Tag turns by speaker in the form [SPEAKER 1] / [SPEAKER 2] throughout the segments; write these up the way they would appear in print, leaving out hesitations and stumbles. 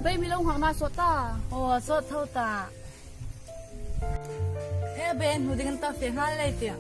[SPEAKER 1] bây mi lông hoàng na sốt ta
[SPEAKER 2] ồ sốt thâu ta thế bên hụt dingin ta phải hai lấy tiền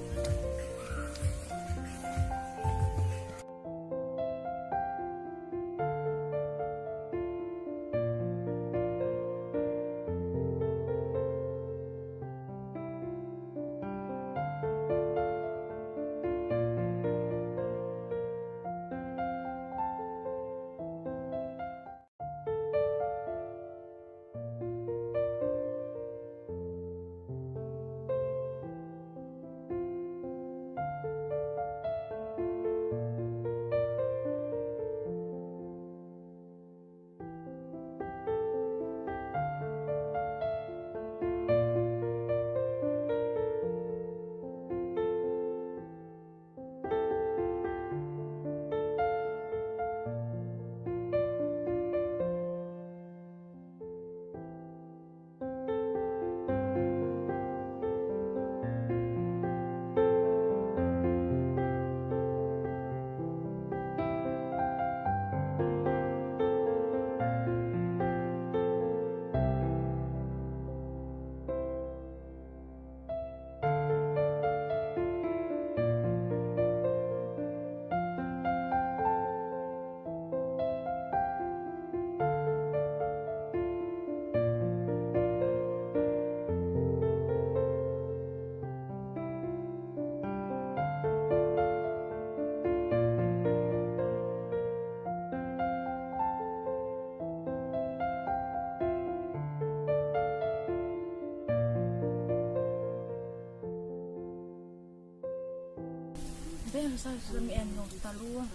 [SPEAKER 2] bây giờ sao mi ăn ngon ta luôn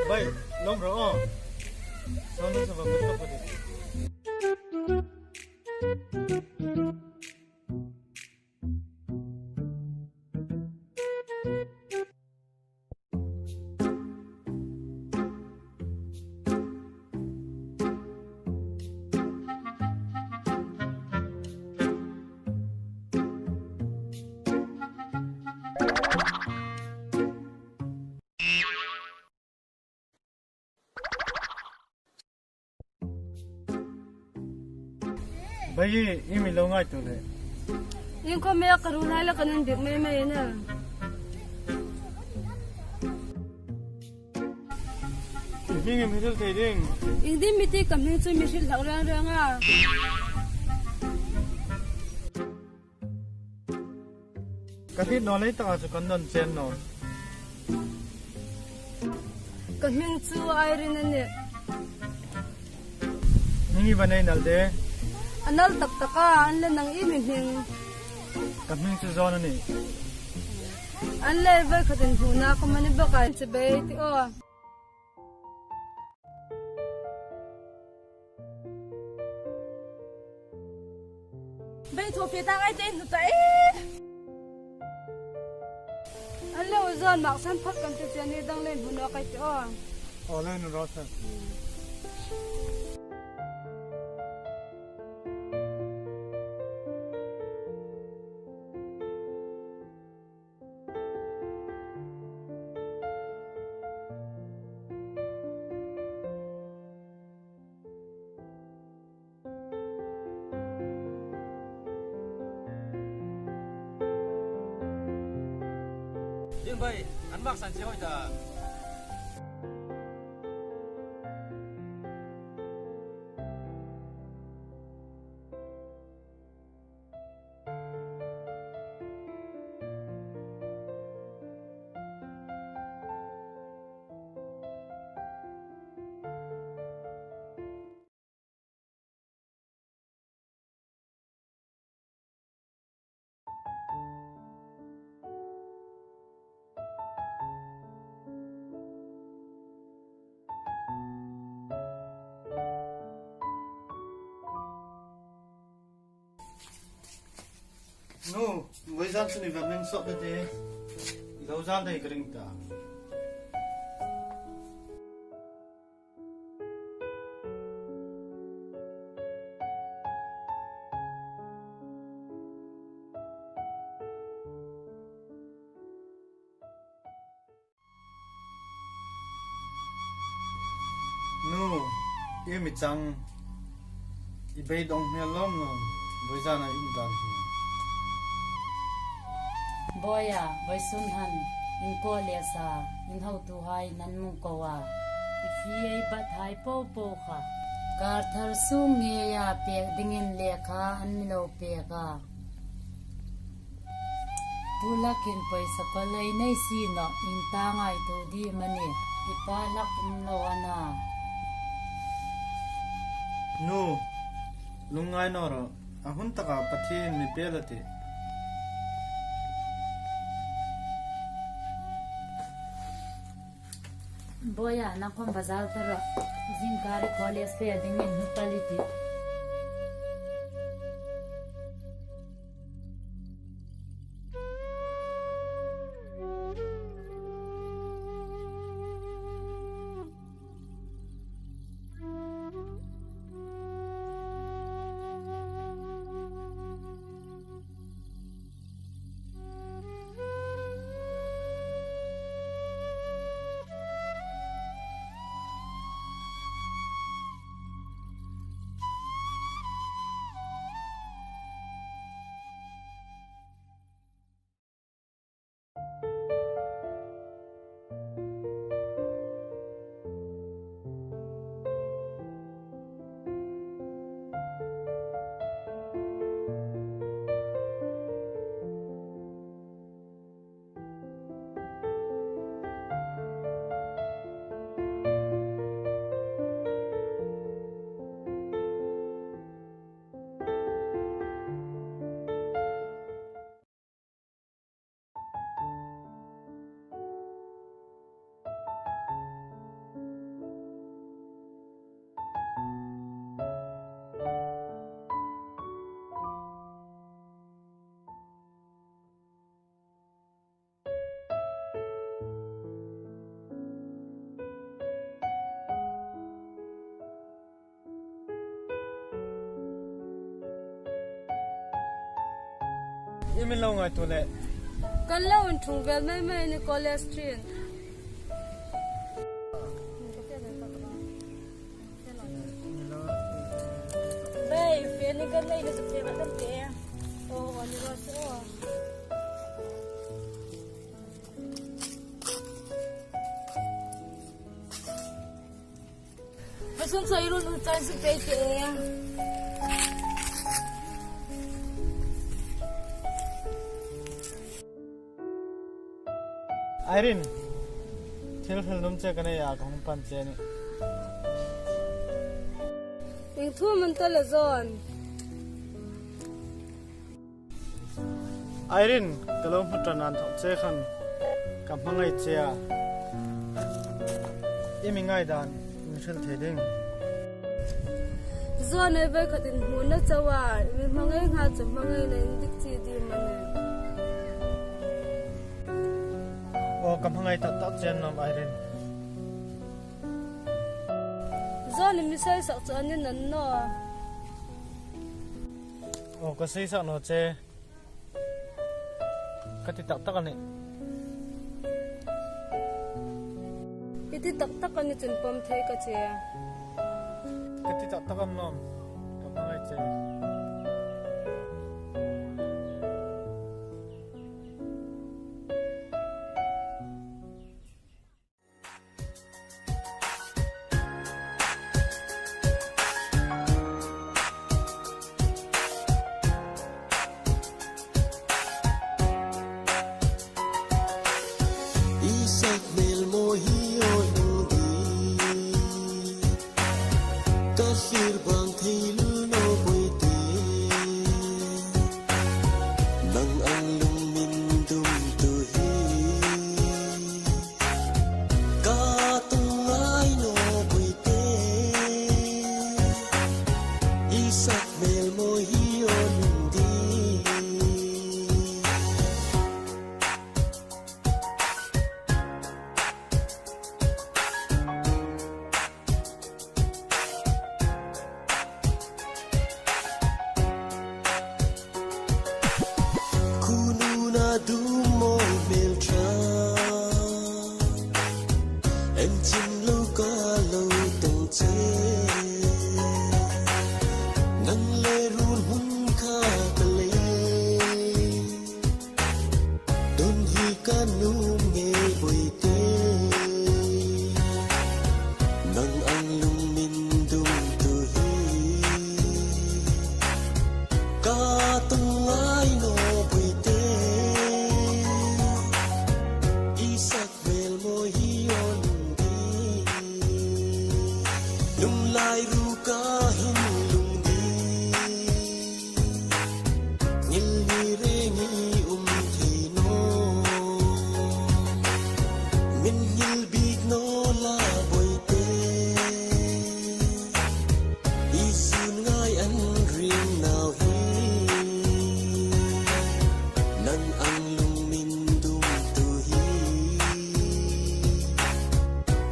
[SPEAKER 3] Baik, nomor Sono sama betul apa dia? Bayi, ini lo ngai tu le.
[SPEAKER 2] Yung ko may karunay la kanan dik may na.
[SPEAKER 3] Ini misal tering.
[SPEAKER 2] Hindi miti kami tu misil orang nga.
[SPEAKER 3] Kasi nolay ta sa kandon sen no.
[SPEAKER 2] Kami tu ay rin na.
[SPEAKER 3] Ningi banay nalde.
[SPEAKER 2] Anal taktaka anla nang iming
[SPEAKER 3] Kami sa zona ni.
[SPEAKER 2] anla ever katin huna ko manibaka sa bayti o bay thopi ta ngay tin ta anla uzon maksan phak kan te chani dang len huna kai o
[SPEAKER 3] Oleh no rasa.
[SPEAKER 4] Yên vậy, ăn mặc sẵn chiếu rồi
[SPEAKER 3] No, với gian xin vào mình sốt thế, lâu gian đây cái rình ta. No, em bị chăng, ibay dong hiền lắm nó, với gian này im đàn hi.
[SPEAKER 1] Boya, vai sun han, in ko lesa, in hau tuhai nan mung kowa. Ifiye bathai po po kha. Kar thar su nge ya pek dingin lekha an milo peka. Pulakin paisa palay nay sino, in tangay to di mani, ipalak umlawana.
[SPEAKER 3] No, lungaina ra, hungntaka Pathien mi pelate.
[SPEAKER 1] Boya, nakon bazal tara, zinkari koles pe dingin hupaliti.
[SPEAKER 3] Em lâu ngày tuổi lệ.
[SPEAKER 2] Kan lâu in thùng về mấy ni cholesterol.
[SPEAKER 1] Bay, phía ni kan lay na sa pera kan pe.
[SPEAKER 2] Oh, ano ba siya?
[SPEAKER 1] Masun sa irun utan sa peke.
[SPEAKER 3] Irene, thil nôm che cái này à không pan che này.
[SPEAKER 2] Yung thu man tala zon.
[SPEAKER 3] Irene, kalau hutan an thok che khan, kampang ai che à. Imi ngai dan, misal theding.
[SPEAKER 2] Zon ay ba katin huna chawa, mangai nga chu mangai na indik chi di man.
[SPEAKER 3] O kampang ai tak chen nom Irene.
[SPEAKER 2] Zon misal sak chu anin nan no.
[SPEAKER 3] O kasi sak no che. Kati tak tak ani.
[SPEAKER 2] Iti tak tak ani chun pom thei ka che.
[SPEAKER 3] Kati tak tak am nom. Kampang ai che.
[SPEAKER 5] Isak mel mohi odi kahir bang theilu no boite kanum nge boite nang ang lung min dum tuhi ka tungai no boite isak vel mo hiyon di lung lai ru ka hin lung di ngil ni re ni thino min ngil big no la boite isun ngai an ring now hi nang ang lung min dum tu hi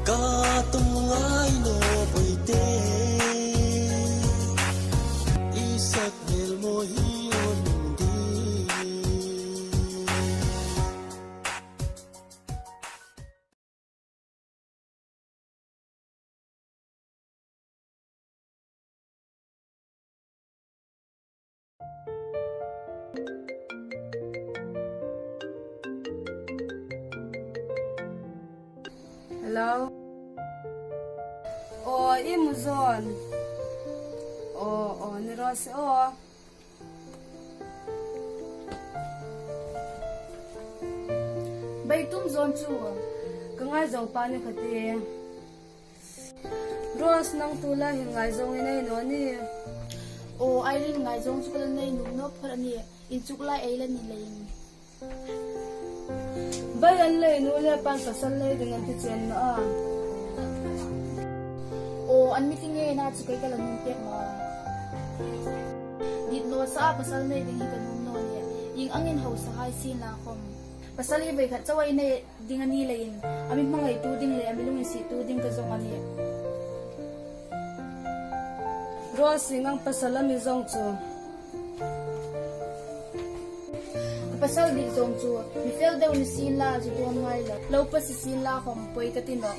[SPEAKER 5] ka tum ngai no boite isak mel mo hi on di
[SPEAKER 2] Hello? Oh, imuzon. Oh, ni Rose, oh. Bay tum zon chu. Kangai zong pa ni khati. Rose nang tula hi ngai zong inai no ni.
[SPEAKER 6] O airin ngai zong chukal nei nu no phar ni in chukla eilan ni leiin
[SPEAKER 2] Bay an lei nu le pan pasal lei dengan ti chen na a.
[SPEAKER 6] o an meeting e na chukai kala nun pek ma dit no sa pasal nei ding hi kanum no ni ing angin ho sa hai sin la khom pasal i bai khat chawai nei ding ani leiin ami mangai tu ding le ami lung si tu ding ka zong ani
[SPEAKER 2] Rose singang pasal mi zong chu.
[SPEAKER 6] pasal di zong chu mi fel daw ni sin la ju don ngai la lo pa si sin la khom poi ka tin no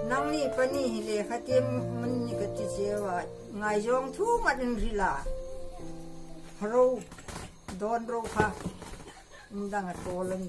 [SPEAKER 7] nang ni pani hile khatim man ni ka ti chewa ngai jong thu man rila haro don ro kha ndang tolen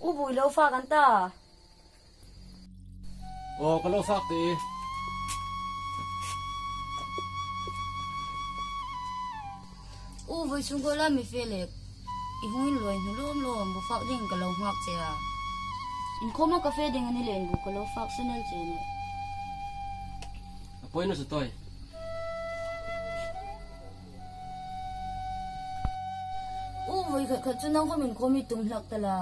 [SPEAKER 6] ubui lo fa kan ta
[SPEAKER 4] Oh, kalau fakti.
[SPEAKER 1] Ubui sungko la mi felek ihungin loi hulom lom bu fak ding kalau ngak che a in khoma ka fe ding ani len bu kalau fak senel che ne
[SPEAKER 4] Apa ini setoi?
[SPEAKER 1] ubui khat khat chunang khomin khomi tum hlak tala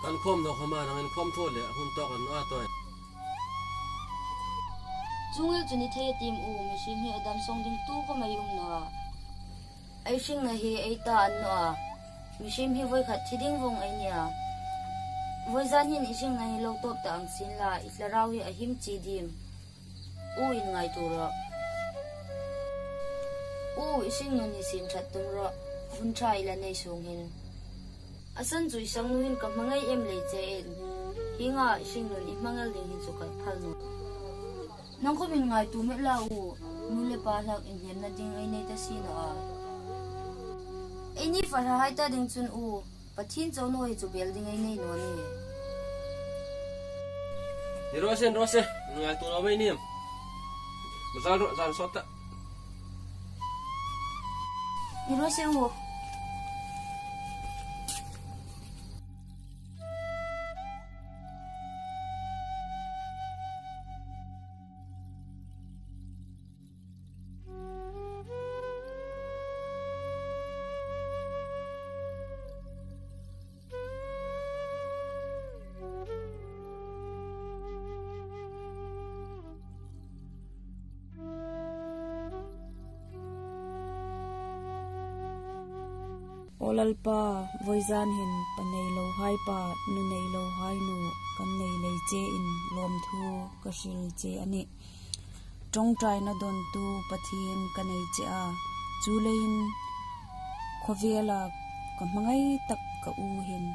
[SPEAKER 4] Kan kom no hmar angin kom thole hun to kan a toi.
[SPEAKER 1] chungel chuni thei tim u mi sim hi adam song ding tu ko mayum na ai sing na hi ai ta an no a mi sim hi voi khat thiding vong ai nia voi zan hin ising na hi lo top ta ang sin la islarau hi a him chi dim u in ngai tu ro u ising no ni sim that tum ro hun trai la nei sung hin asan chui sang nu hin ka mangai em le che en hinga ising no ni mangal ding hin chu ka phal no nang ko min ngai tu me la u nu le pa lak in hem na ding ai nei ta si no a ai ni fa hai ta ding chun u Pathien chaw no hi chu building ai nei no ni
[SPEAKER 4] Ni Rose, ngai tu lo mai ni. Masal ro zan sota.
[SPEAKER 1] ni ro se u
[SPEAKER 8] olalpa voizan hin panei lo hai pa nu nei lo hai nu kan nei lei che in lom thu ka shil che ani tong trai na don tu Pathien kanei che a chu leiin khovela ka mangai tak ka u hin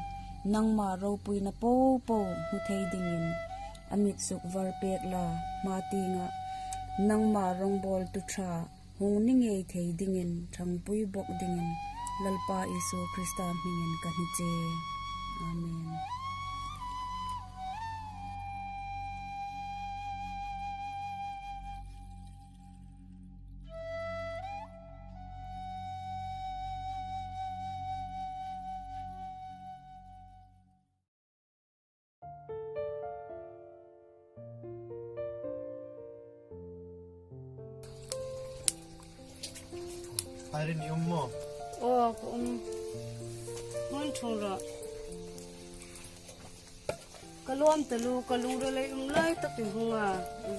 [SPEAKER 8] nangma ro puina po po hu thei dingin amit suk var pek la ma tinga nangma rong bol tu tha hungning ei thei dingin thang pui bok dingin lalpa Isu Krista hmingin ka hi che amen.
[SPEAKER 3] Arin yung mo.
[SPEAKER 2] Ngon thura kalom talu kalura lai lai tak hunga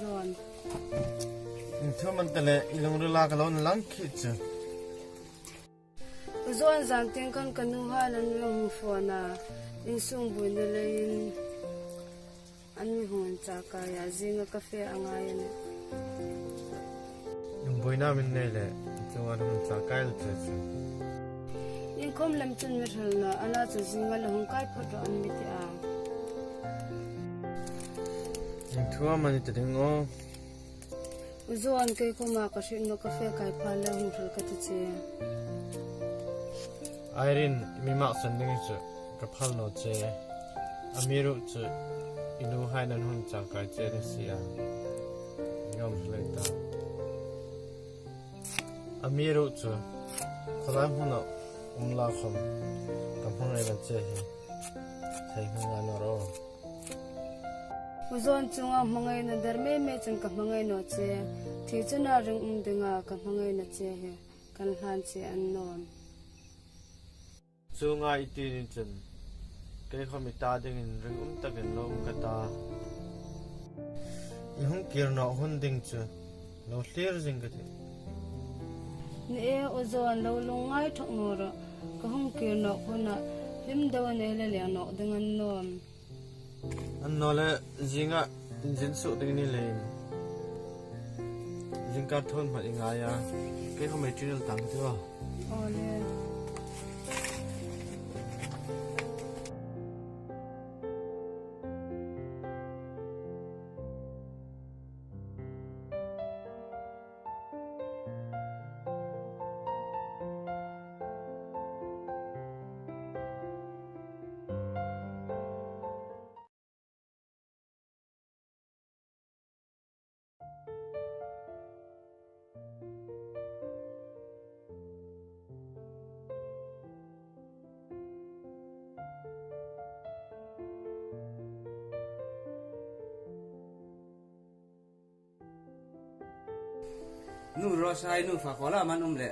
[SPEAKER 2] zon
[SPEAKER 3] Thưa mình tale ilong rula kalon lang kitche.
[SPEAKER 2] zon zang ting kan kanu ha lan long fona in sung bun de lein an hungnataka ya zinga cafe angayan
[SPEAKER 3] Yung boy namin nile. Ito nga naman sa kail tse.
[SPEAKER 2] in kom lam chun mithal na ala chu zinga la hung kai photo an miti a
[SPEAKER 3] Yung thua man ito ding o.
[SPEAKER 2] zon kai ko ma ka shin no cafe kai pha la hung thal ka che
[SPEAKER 3] Irin mimak sanding ito. Kapal no tse. Amiru tse. Inu hai nan hun chakay tse de siya. Yom hleta. Amiru tse. Kodam huna umla khom. Kampang ay ban tse he. Say hunga noro.
[SPEAKER 2] zon chunga mangai na darme me chen ka mangai no che thi chuna ring dinga ka mangai na che he kan han che an non
[SPEAKER 3] Su nga iti ni chen. Kaya kami ta dingin ring takin lo kata. Yung kirno hunding tse. Lo clear zing kati.
[SPEAKER 2] ni e ozon lo lungai thok ngora ka hung ke no khona lim daw ne le le no dengan non
[SPEAKER 3] Ano le zinga jin su ding ni lein. Jing ka thon ma ingaya. Kaya kami chunil tang tiwa.
[SPEAKER 2] ole
[SPEAKER 9] nu rosai nu fakola man le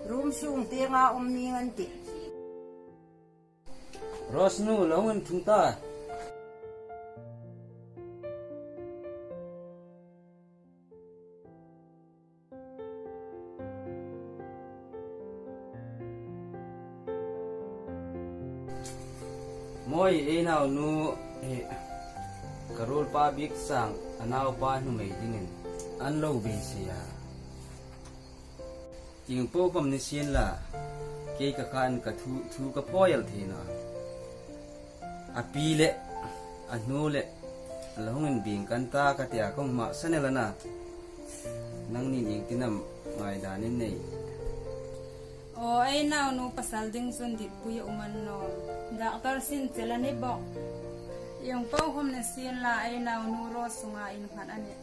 [SPEAKER 7] rum sung tenga ni ngan ti
[SPEAKER 9] ros nu longun thungta moi e naw nu e karol pa bik sang anaw pa nu mai dingin an lo be sia ting po kom ni sin la ke ka kan ka thu ka poyal thina a pi le a nu le lahungin bing kan ta ka tia kong ma sanela na nang ni ning tinam ngai da nin nei
[SPEAKER 10] o ai naw nu pasal ding sun dit puya uman no doctor sin celani bok yung po hom na sin la ai naw nu ro sunga in khan ani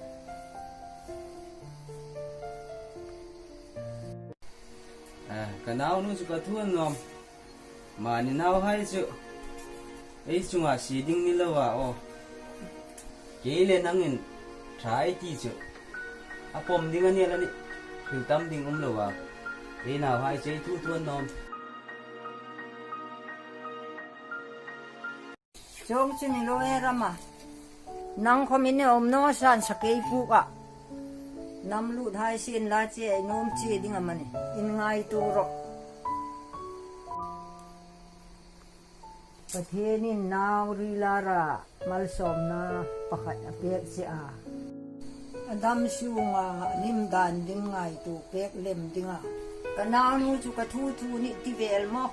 [SPEAKER 9] Kanao nu suka thuan nom ma ni naw hai chu ei chunga si ding ni lawa o ke le nangin thai ti chu apom ding ani la ni thil tam ding lawa ei naw hai chei thu thuan nom
[SPEAKER 7] chong chini lo era ma nang khomine no san sakei pu ka nam lu thai sin la che nom chi ding amani in ngai tu ro Pathienin naw rilara malsomna pakhat apek sia adam sunga limdan dingai tu pek lem dinga kananu chu ka thu ni tivel mo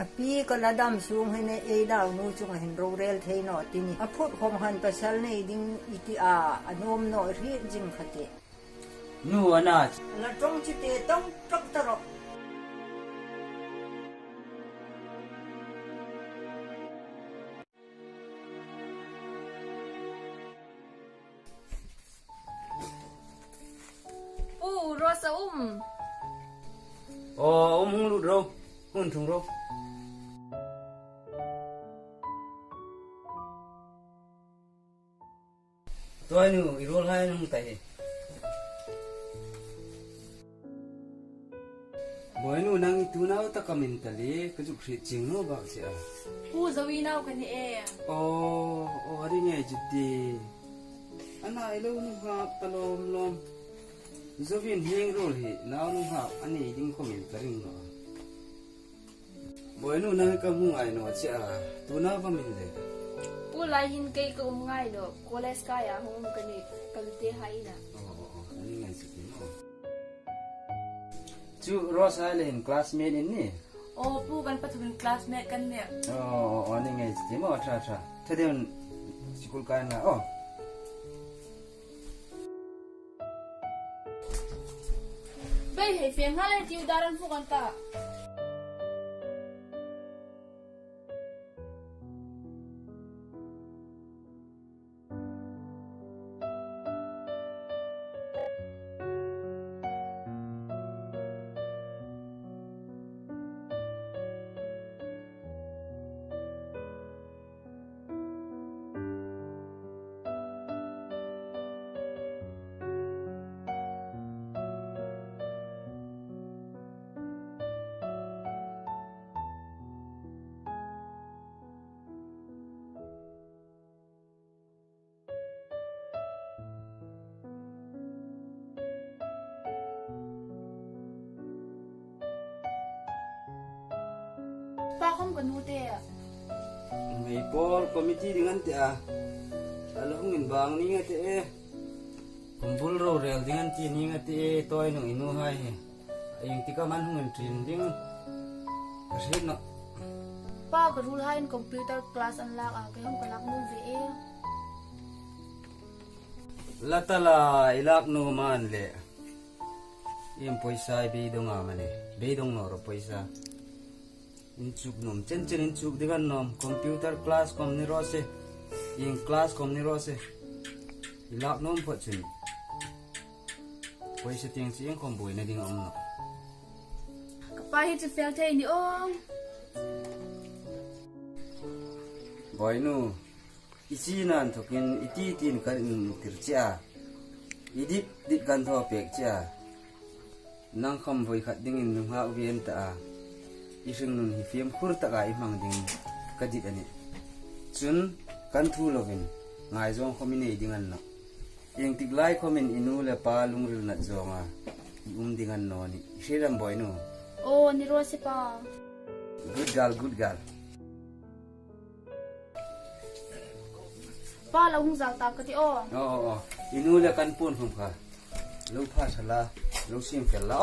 [SPEAKER 7] api ko ladam sung hene e daw nu chu hen rorel theino tini aphut khom han pasal nei ding iti a anom no ri jing khate
[SPEAKER 9] nu ana
[SPEAKER 7] la trong chi te tong tok taro
[SPEAKER 6] Rosa
[SPEAKER 9] hung lut ro hun thung ro tôi nu irol hai nung tai boy nu nang tu nau ta kamin tali ka ju khri ching no ba sia
[SPEAKER 6] zawi naw kan ni e
[SPEAKER 9] ari ngai jiti ana ilo nu ha talom lom zovin hing rol hi naw nu ha ani ding komin karing no boy nu nang ka mu ai no sia tu na ba min le
[SPEAKER 6] lai hin kay ko ngai lo college ka ya hum kan ni kalte hai na
[SPEAKER 9] ani ngai jiti no chu rosa len classmate in ni
[SPEAKER 6] pu kan pathun classmate kan ne
[SPEAKER 9] ani ngai jiti mo tra thadon school ka na
[SPEAKER 6] bai he fiang hale tiu daran fu kan ta pa khom kan nu te
[SPEAKER 9] ngai por committee dengan te alo hungin bang ni ngate kumpul ro rel dengan ti ni ngate toy nang inu hai ayang tika man hungin trin ding kasin no
[SPEAKER 6] pa ka rule hai in computer class an lak ke hom ka lak nu ve
[SPEAKER 9] latala ilak no man le im poisa be donga mane be dong no ro poisa inchuk nom chen inchuk digan nom computer class kom ni rose in class kom ni rose ilak nom pho chin poisa tiang chi eng kom boi na ding om no
[SPEAKER 6] ka pa hi chu fel thei ni ong
[SPEAKER 9] boy nu isi nan thokin iti tin kan tircha idip dit kan tho pek cha nang khom voi khat ding in nung ha ubien ta ising nun hi fiam khur ta ga imang ding kadit ani chun kan thu lovin ngai jong khomine ding an no eng tik lai khomin inu le pa lungril na zonga ding an no ni shiram boy nu
[SPEAKER 6] ni ro se pa
[SPEAKER 9] good girl
[SPEAKER 6] pa la hung zal ta ka ti
[SPEAKER 9] inu le kan pun hum kha lo pha sala lo sim fel la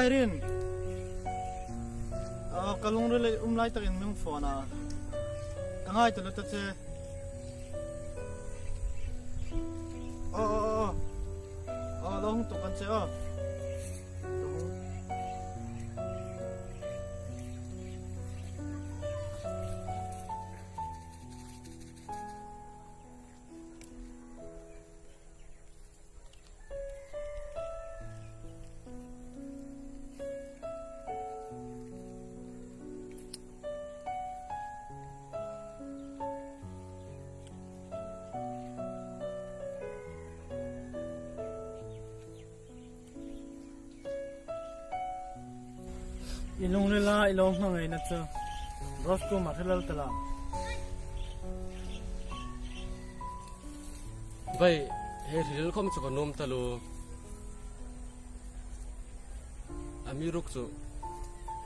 [SPEAKER 3] Irene. Kalung rele umlai takin mung phone kangai tu lutat se. Long tu kan se
[SPEAKER 11] ilung la ilong ngainat chu rosco mathalal tala
[SPEAKER 4] bai he ril khom chu nom talu amiruk chu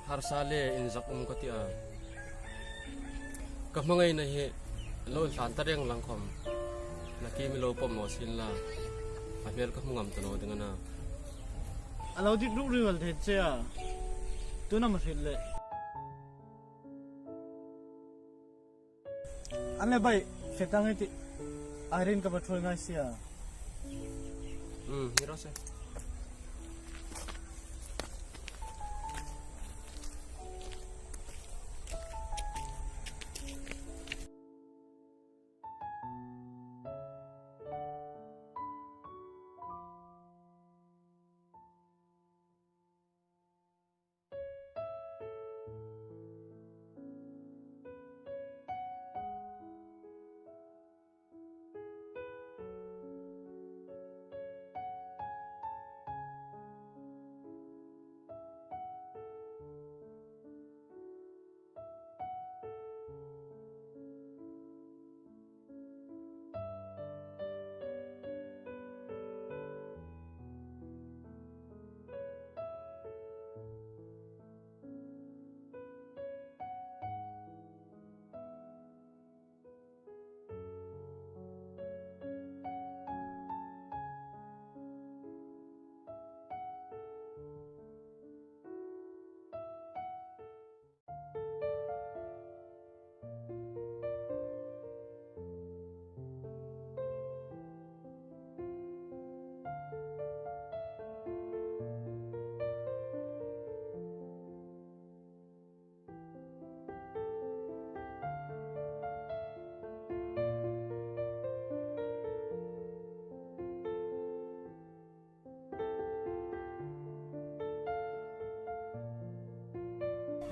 [SPEAKER 4] har sale in zak katia kamangai na he lo hlan tareng langkhom naki milo pom no sin la amel ka mungam tano dingana
[SPEAKER 11] alo dik ru riwal the cha tuna masile ane bai setang iti iron ka patrol ngai sia
[SPEAKER 4] hirose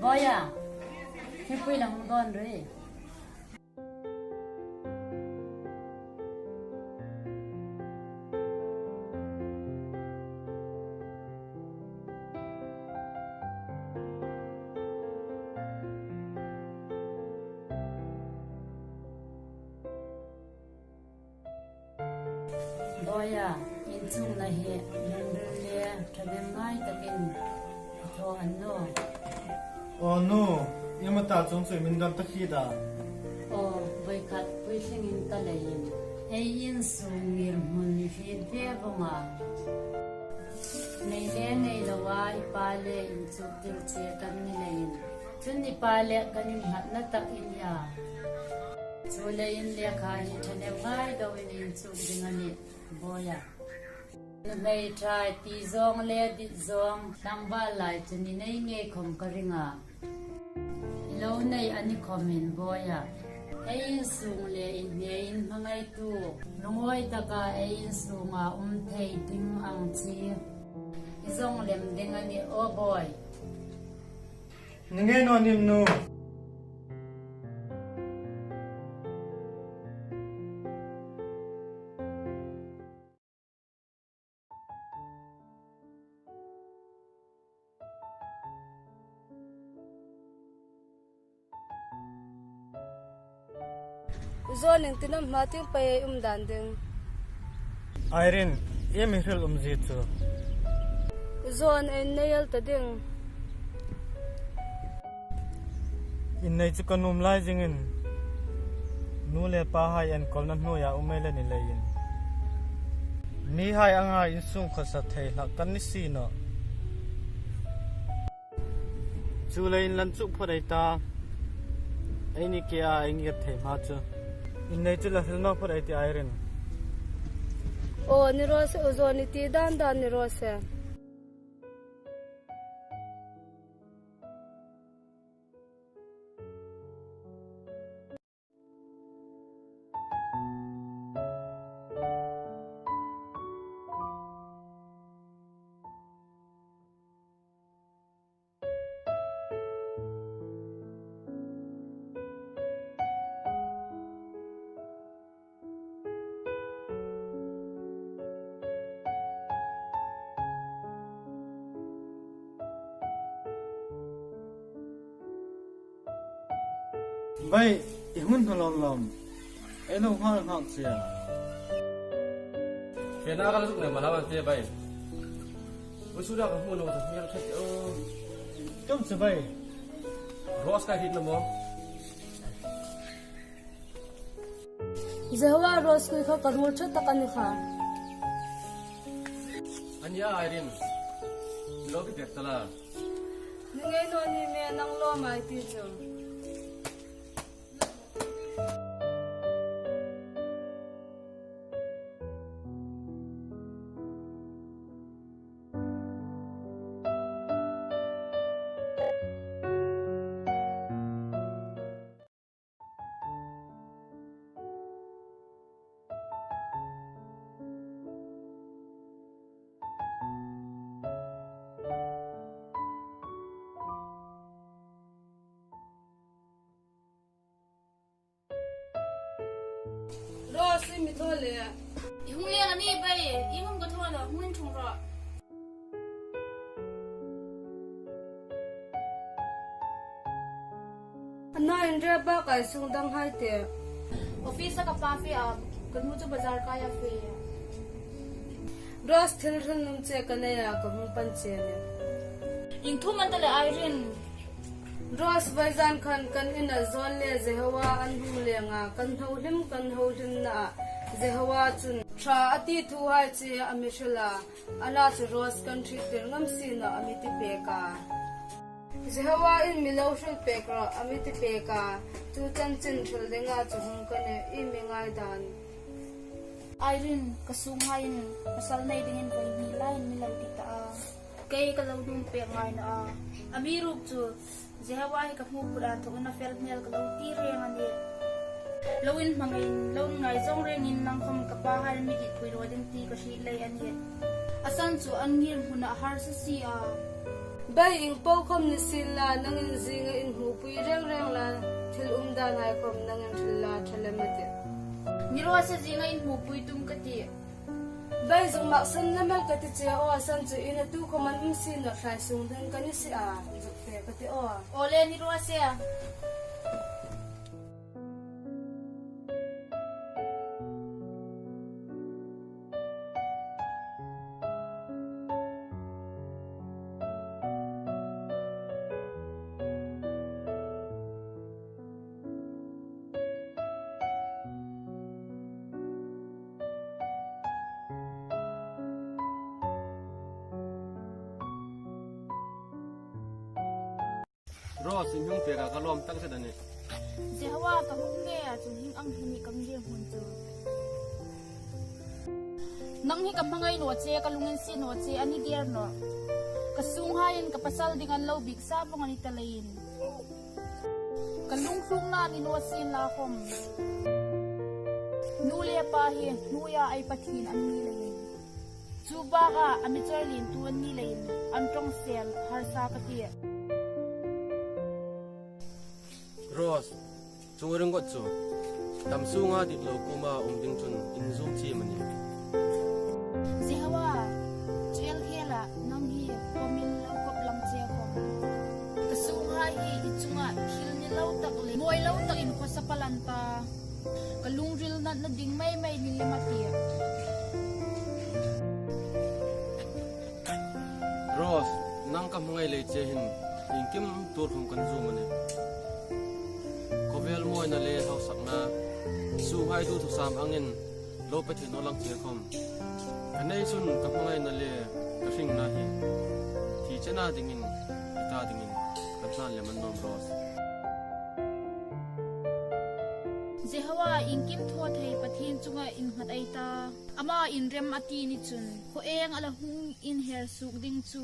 [SPEAKER 1] Boya, hipui lang don re. Boya, inchung na he, nandule, kademai takin, ito ano.
[SPEAKER 11] oh no yamata chung chu min dam takhida
[SPEAKER 1] Oh, boy kat pushing in talayin. Ayin sungir mun fi bebonga. Nei lawa ipale in chuktil che kan nilayin. Chun ipale kanin hat na takin ya. Chulayin le khahi thane ngai dawin in chuk dingani boya. Nei trai ti zong le di zong tangba lai chuni nei nge khom karinga. Lo nei ani khomin boya. Ayin sung le in ngain mangai tu. Nungoi taka ayin sunga thei ding ang chi. Izong lem ding ani oh boy.
[SPEAKER 11] ninge no nim no
[SPEAKER 2] Zon ning tinam mating pa dan ding.
[SPEAKER 11] iron hril ji chu
[SPEAKER 2] Zon en nail ta ding.
[SPEAKER 11] in nei chu kanum lai jingin nu le pa hai an kol na no ya umele ni lein ni hai anga in sung khasa thei hlak kan ni si no chu lein lan chu phorei ta ai ni ke a inge thei ma chu in nei chu la hil no phorei ti iron
[SPEAKER 2] O ni rose o zon ni ti dan ni rose.
[SPEAKER 11] bay ihun halom elo hak sia
[SPEAKER 4] kena kalau sudah malaman dia bay sudah kamu nunggu sampai cek
[SPEAKER 11] jom sebai
[SPEAKER 4] ros ka hit namo
[SPEAKER 2] Zawa ros kui kha karul cha takani kha
[SPEAKER 4] anya irin lo bi tek tala
[SPEAKER 2] ngai no ni me nang lo mai ti chu Rose mi thole
[SPEAKER 6] hungngen ani bai ihum ka thola hungngen thungra
[SPEAKER 2] ana indra ba kai sung dang hai te
[SPEAKER 6] office ka pa fe a kanu chu bazar ka ya fe
[SPEAKER 2] Rose thil thil num che kana ya ka hum pan che ne
[SPEAKER 6] ing thu man tale irin
[SPEAKER 2] Rose Vaizan Khan kan in a zon le Zehawa an hung le nga kan ho lim na Zehawa chun tra ati tuhai che amishula ala chu Rose kan thit der ngam si na amiti peka Zehawa in milo shul peka amiti peka tu chan chin thul de nga chu hung kan e mi ngai dan
[SPEAKER 6] irin kasunghain pasal nei dingin ko ni lain mi lang ti ta kay kalaw dum pe ngai na amirup chu Zehawai ka mu pura to na fel nel ka ti re ngani lawin mangin lawn ngai zong re ngin nang khom ka pa hal mi ki pui ro ding ti ka shi lei ani asan chu an ngir huna har sa si a
[SPEAKER 2] bai ing pau khom ni sin la nang in zinga in hu pui reng la thil da ngai khom nang in thil la thalamate
[SPEAKER 6] ngiro sa zinga in hu pui tum ka ti
[SPEAKER 2] bai zong mak san na mal ka ti che o asan chu ina tu khoman im sin na khai sung dan kan ni si a Pati
[SPEAKER 6] ole ni ruasya
[SPEAKER 4] ros in hung peka ka lom tak se dani
[SPEAKER 6] Zehawa ka hungne a chu hing ang hini kam ge hun chu nang hi kam mangai no che ka lungin si no che ani der no ka sunghain ka pasal dingan lo big sa bong ani talain ka lungklung na ni no sin la khom nulia pa hi nuya ai Pathien an ngielin chuba ka ami charlin tu an ngielin an tong sel har sa ka ti
[SPEAKER 4] ros chungring got chu tamsunga dit lo kuma ding chun inzum chi mani
[SPEAKER 6] Zehawa chel hela nang hi komin lo kop lam che ko kasunga hi ichunga hil ni lo tak le moi lo tak in ko sa palanta kalungril na ding mai ni limati
[SPEAKER 4] ros nang kam ngai le che hin ingkim tur hum kan zu mani kovel moi na le thau sakna su hai du thu sam angin lo Pathien no lang che khom kanai sun kam ngai na le ka hring na hi thi chena dingin ita dingin kan san le man nom ros
[SPEAKER 6] Zehawa ingkim tho thei Pathien chunga in ngat ai ta ama in rem ati ni chun ko eng ala hung in her suk ding chu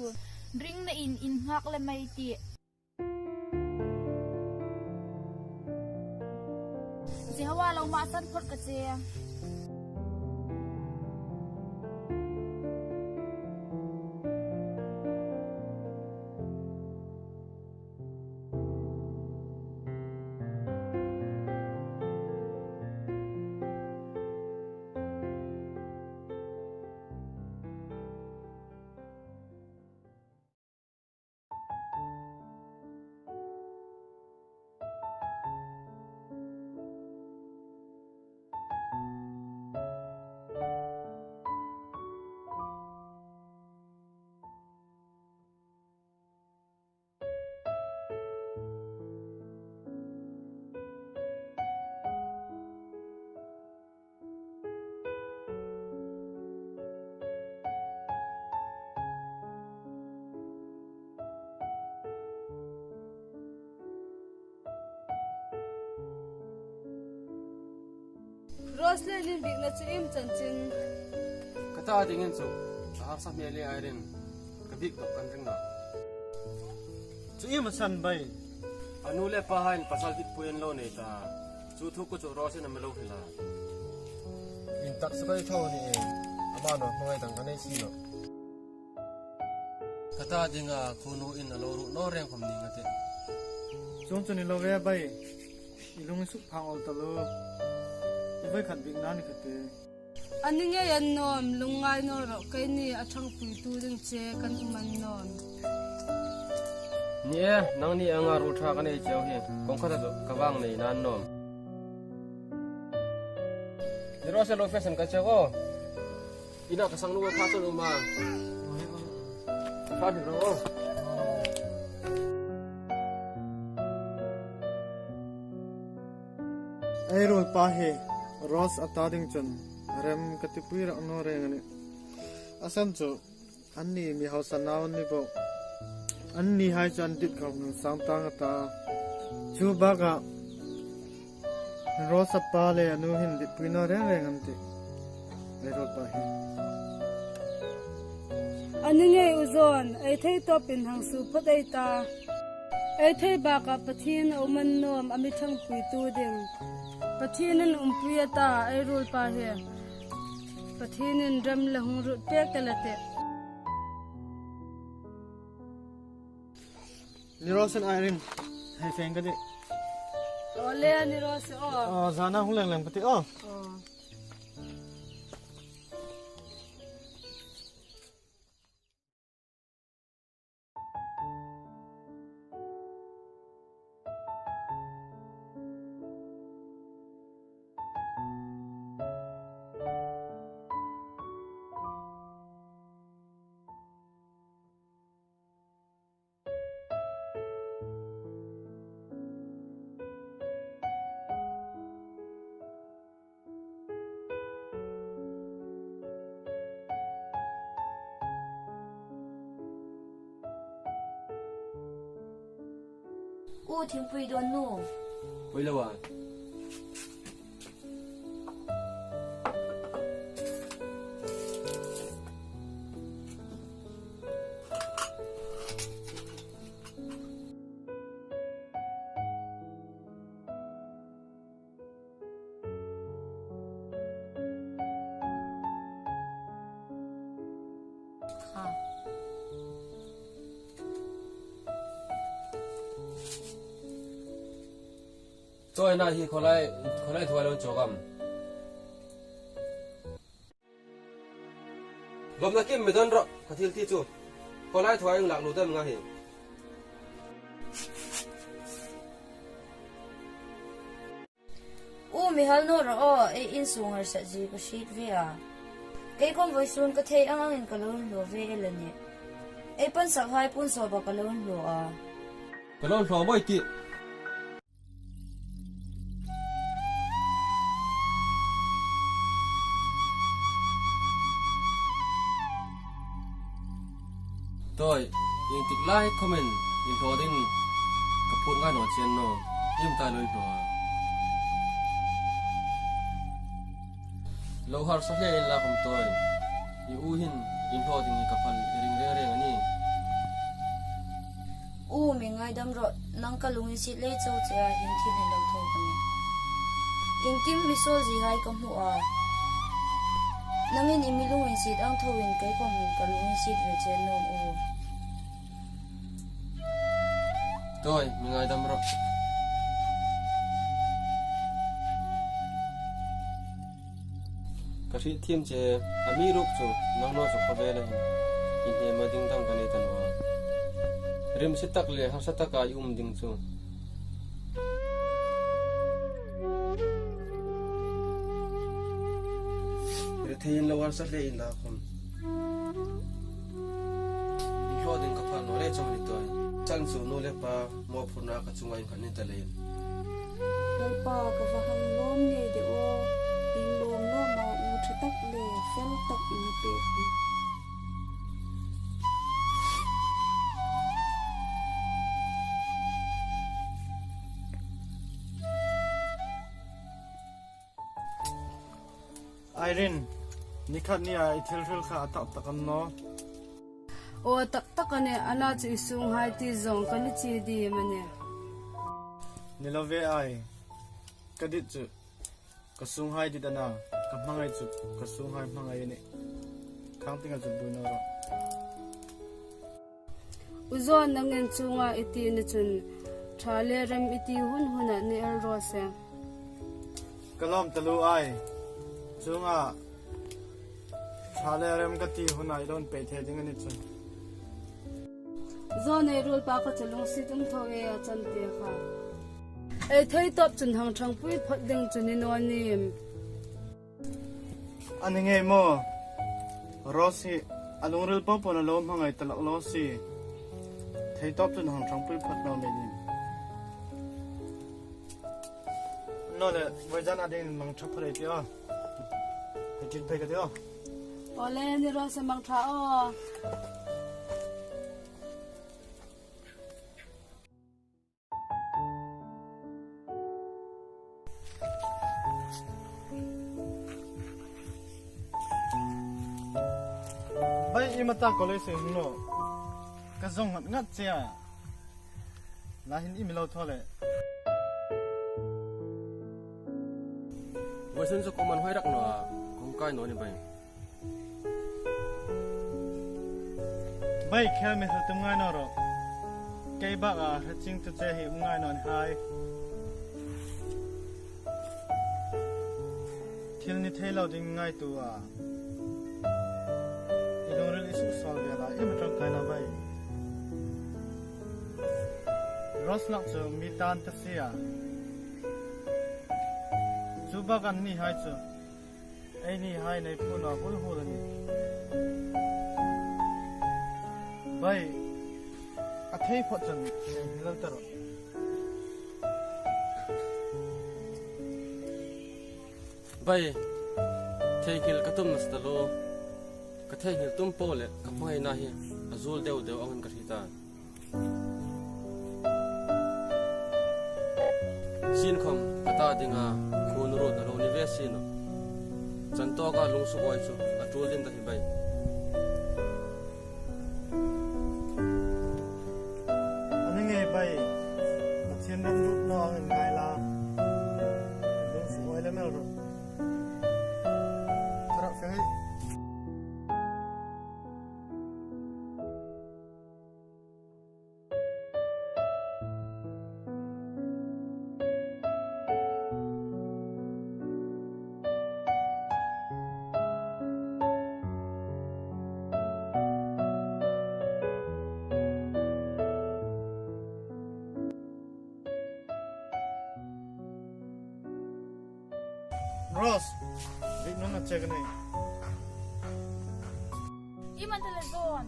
[SPEAKER 6] ring na in ngak le mai ti Zehawa lo ma san phot ka che
[SPEAKER 2] Rose le lin big na chu im chan chin
[SPEAKER 4] kata dingin chu a sa me le iron ka big tok kan ring na
[SPEAKER 11] chu im san bai
[SPEAKER 4] anu le pa hain pasal dit puyen lo nei ta chu thu ko chu rose na melo hila
[SPEAKER 3] in tak sakai tho ni ama no noi tang kanai si no
[SPEAKER 4] kata dinga khunu in alo ru no reng khom ni ngate
[SPEAKER 11] chung chu ni lo ve bai ilung su phang ol talo ibai khat big na ni khate
[SPEAKER 2] aninge yan nom lungai no ro kai ni athang pui tu ding che kan uman nom
[SPEAKER 4] ni nang ni anga ru tha kan ei cheu hi kong kha zo kawang nei nan nom ni rose lo fashion ka chego ina ka sang nu kha chu ma fa di ro
[SPEAKER 11] ai rol pa he Rose atading chun rem katipui ra no re ngani asam chu anni mi hausa naw ni bo anni hai chan dit khom sam tang ta chu baga Rose pa le anu hin dit pui no re re ngam ti ai rol pa he
[SPEAKER 2] aninge uzon ai thei topin hang su phatai ta ai thei ba ka Pathien uman nom ami thang pui tu ding Pathien umpuya ta ai rul pa he Pathien ram la hung ru pek telate
[SPEAKER 11] ni Rose an iron hai feng ka de
[SPEAKER 2] ole ani Rose
[SPEAKER 11] zana hung lang lang pati
[SPEAKER 12] Ting pui don nu
[SPEAKER 4] pui lo wa choi na hi kholai thoi lon chogam lom na kim medan ro kathil ti chu kholai thoi ang lak lu dam nga hi
[SPEAKER 12] mi hal no ro e in sungar sa ji ko shit via kay kom voice ka thei ang in kalon lo ve elani e pan sak hai pun so ba kalon lo
[SPEAKER 4] kalon lo moi ti tôi in tik lai comment in thodin kapun nga no chen no im ta loi no lo har sa le la kom tôi i u hin in thodin ni kapal ring re re ngani
[SPEAKER 12] mi ngai dam ro nang ka lungin sit le chau che a hin thi le lo tho pani in kim mi so ji hai kam hu nangin imilungin sit ang thowin kai kom hin ka lungin sit re chen nom
[SPEAKER 4] tôi mi ngai dam ro ka ri thiam che ami ruk chu nang no chu khabe la hin in he ma ding dang ka ne tan wa rim sitak le har sataka ding chu re thein lawar sa le in la khom in ho ding ka pha no le chom ni toy chan su no le pa mo phuna ka chungai kan ni ta le
[SPEAKER 8] pa ka va hang lom nge de o in lom no ma u thatak le fel tak in pe
[SPEAKER 11] Irene nikhat ni ai thil thil kha tak takan no
[SPEAKER 2] o tak takane ana chu isung hai ti zong kan chi di mane
[SPEAKER 11] nilove ai kadit chu kasung hai di dana kamhangai chu kasung hai mangai ni khang tinga chu bu no ro
[SPEAKER 2] uzon nangen chunga iti ni chun thale ram iti hun huna ni el ro se
[SPEAKER 11] kalom talu ai chunga thale ram ka ti hunai don pe the ding ni chu
[SPEAKER 2] zone rul pa ka chalung si tum thowe a chan te kha e thei top chun hang thang pui phat ding chun ni no ni
[SPEAKER 11] ani nge mo rosi alung ril pom pon lo mangai talak lo si thei top chun hang thang pui phat no me ni no le voijan adin mang thap phare ti a tin pe ka ti a
[SPEAKER 2] ole ni ro se mang tha o
[SPEAKER 11] bai imata college no ka zong ngat chia la hin imilo thole
[SPEAKER 4] Wasen so koman hoirak no kong kai no ni bai.
[SPEAKER 11] bai kha me tum ngai no ro kei ba a haching tu che hi ngai non hai thil ni thailo ding ngai tu a idong rel isu sol be la im tang kai na bai ros nak chu mi tan ta sia chu ba kan ni hai chu ai ni hai nei pu na hul hul ni bai a thei phot chan hilal taro
[SPEAKER 4] Bai thei hil katum nas ta lo ka thei hil tum po le ka phai na hi azul deu deu angan ka hita sin khom kata dinga khun ro na lo ni ve sin chan to ka lung su oi chu atul din da hi bai
[SPEAKER 11] ani nge bai Pathien nam rut no ngai la lung su oi le mel ro tra fe Ross, wait no na check na.
[SPEAKER 6] Iman telefon.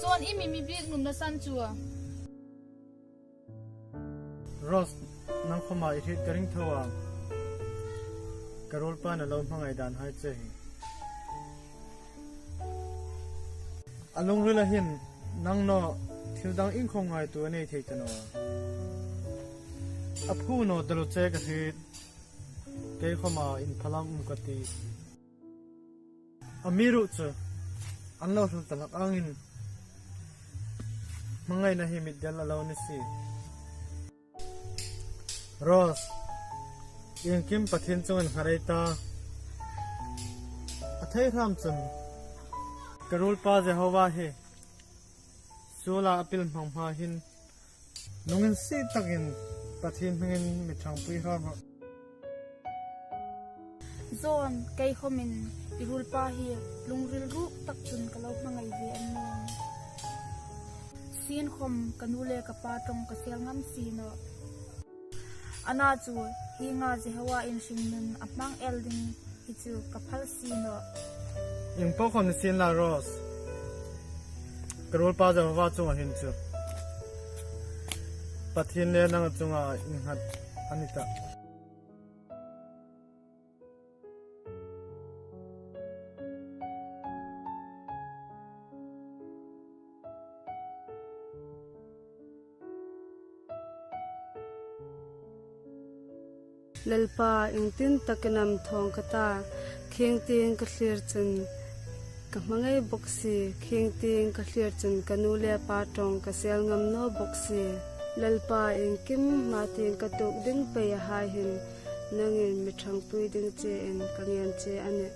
[SPEAKER 6] Zon imi mi big num na san chua.
[SPEAKER 11] Ross, nang khoma I hit karing thawa. Karol pa na lo mangai dan hai che. Along rila hin nang no thildang in khong ngai tu nei thei chano. Aphu no dalo che ka hit. Ke khoma in phalam ka ti. Amiru chu anlo thul talak angin mangai na himit dal alo ni si Ross yang kim Pathien chungan hareta athai ram chun karul pa je hawa he sula apil mangma hin nungin si takin Pathien hmingin mithang pui ram
[SPEAKER 6] Zon kay khomin irul pa hi lungril ru tak chun kalau mangai ve an no. Sin khom kanule ka pa tong ka sel ngam si no. Ana chu hi nga je hawa in hringnun apang elding hi chu ka phal si no.
[SPEAKER 11] yung po kon sin la Ross karul pa je hawa chunga hin chu Pathien le nang chunga inhat anita
[SPEAKER 2] lalpa ingtin takanam thong kata kheng ting ka hlir chun ka mangai boxi kheng ting ka hlir chun kanule pa tong ka sel ngam no boxi lalpa ingkim ma ting ka tuk ding pe hai hin nangin mi thang pui ding che en kangen che ane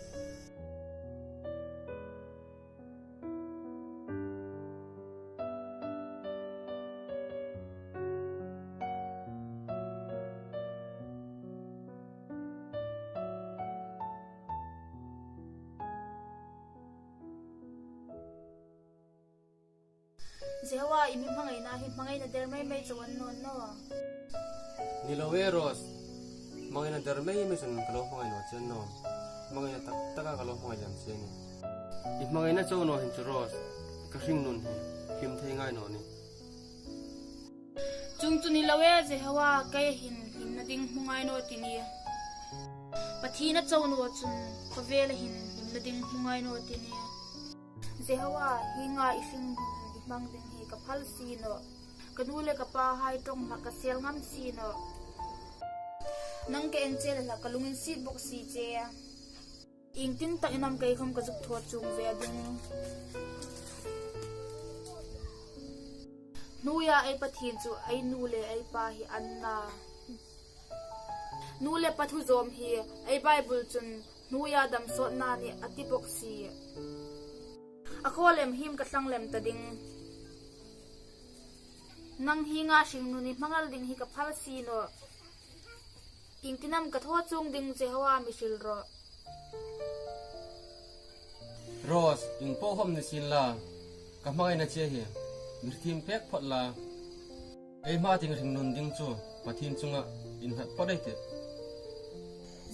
[SPEAKER 6] Zewa imi mangai na der mai chawan non no.
[SPEAKER 4] Niloweros ngaina dermei misun kalau mangai no chen no mangai tak taka kalau mangai jam seni if mangai na chow no hin churos ka hringnun him thei ngai no ni
[SPEAKER 6] Chung tu nilawe zewa kai hin na ding mungai no tini Pathien chow no chun ko vel hin na ding mungai no tini zewa hinga ising mang ding hi ka phal si no kanule ka pa hai tong ma ka sel ngam si no nang ke en che la kalungin si box si che ingtin ta inam kai kham ka juk tho chung ve ding nuya ai Pathien chu ai nule ai pa hi anna nule pathu zom hi ai bible chun nuya dam so na ni ati box si akholem him ka tlanglem ta ding nang hinga sing nu ni mangal ding hi ka phal si no ingtinam ka tho chung ding che hawa misil ro
[SPEAKER 4] Ros ing po hom ni sin la ka mangai na che hi mirthim pek phot la ei ma ting hringnun ding chu Pathien chunga in hat podai te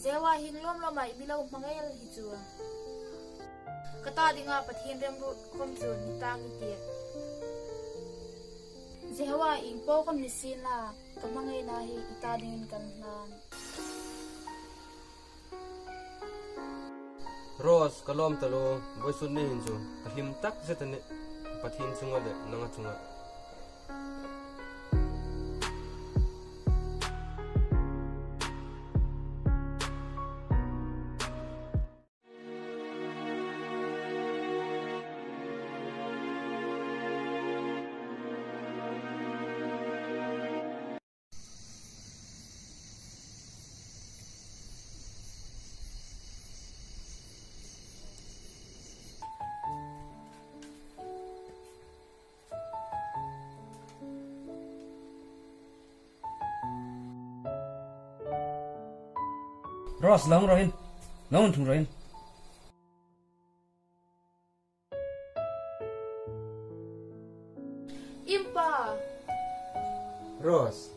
[SPEAKER 6] zewa hinglom lo mai milo mangai hi chu kata dinga Pathien rem ru khom chu ni tang ti zewa ing po khom ni sin la ka mangai na hi ita ding kan nan
[SPEAKER 4] Ros kalom talo boisun ni hinju ka hmingtak zetane Pathien chunga le nanga chunga
[SPEAKER 9] Ros long rohin long thung rohin
[SPEAKER 6] impa
[SPEAKER 9] Ros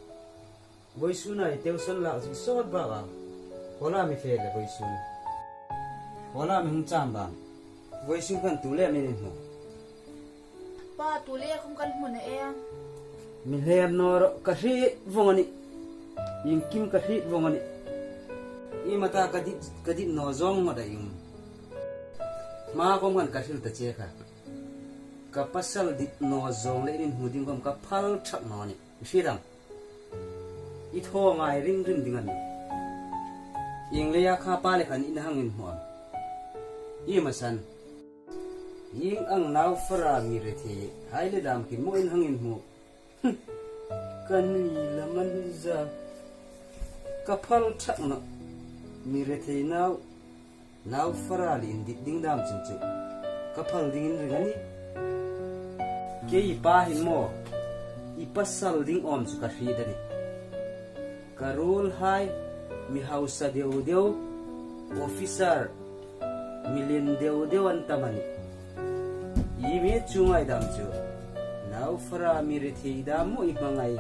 [SPEAKER 9] boisun ai teusan la ji sot ba ga hola mi fe le boisun hola mi hung cham ba boisun kan tu le mi ni ho
[SPEAKER 6] pa tu le khum kan mun e
[SPEAKER 9] mi lem nor ka hi vongani yin kim ka hi vongani I mata kadit no zong ma da yung ma kom kan kasil ta che kha ka pasal dit no zong le in huding kom ka phal thak no ni siram I tho ngai ring ding an ing le ya kha pa le khan in hangin mo I ma san ying ang nau fra mi re the hai le dam kin mo in hangin mo kan ni laman za ka phal thak no mi re thei nau fara li indi ding dam chin chu kapal ding ring ani ke I pa hin mo I pasal ding om chu ka hri dani karul hai mi hausa deu officer milin deu an tamani I me chungai dam chu nau fara mi re thei dam mo I mangai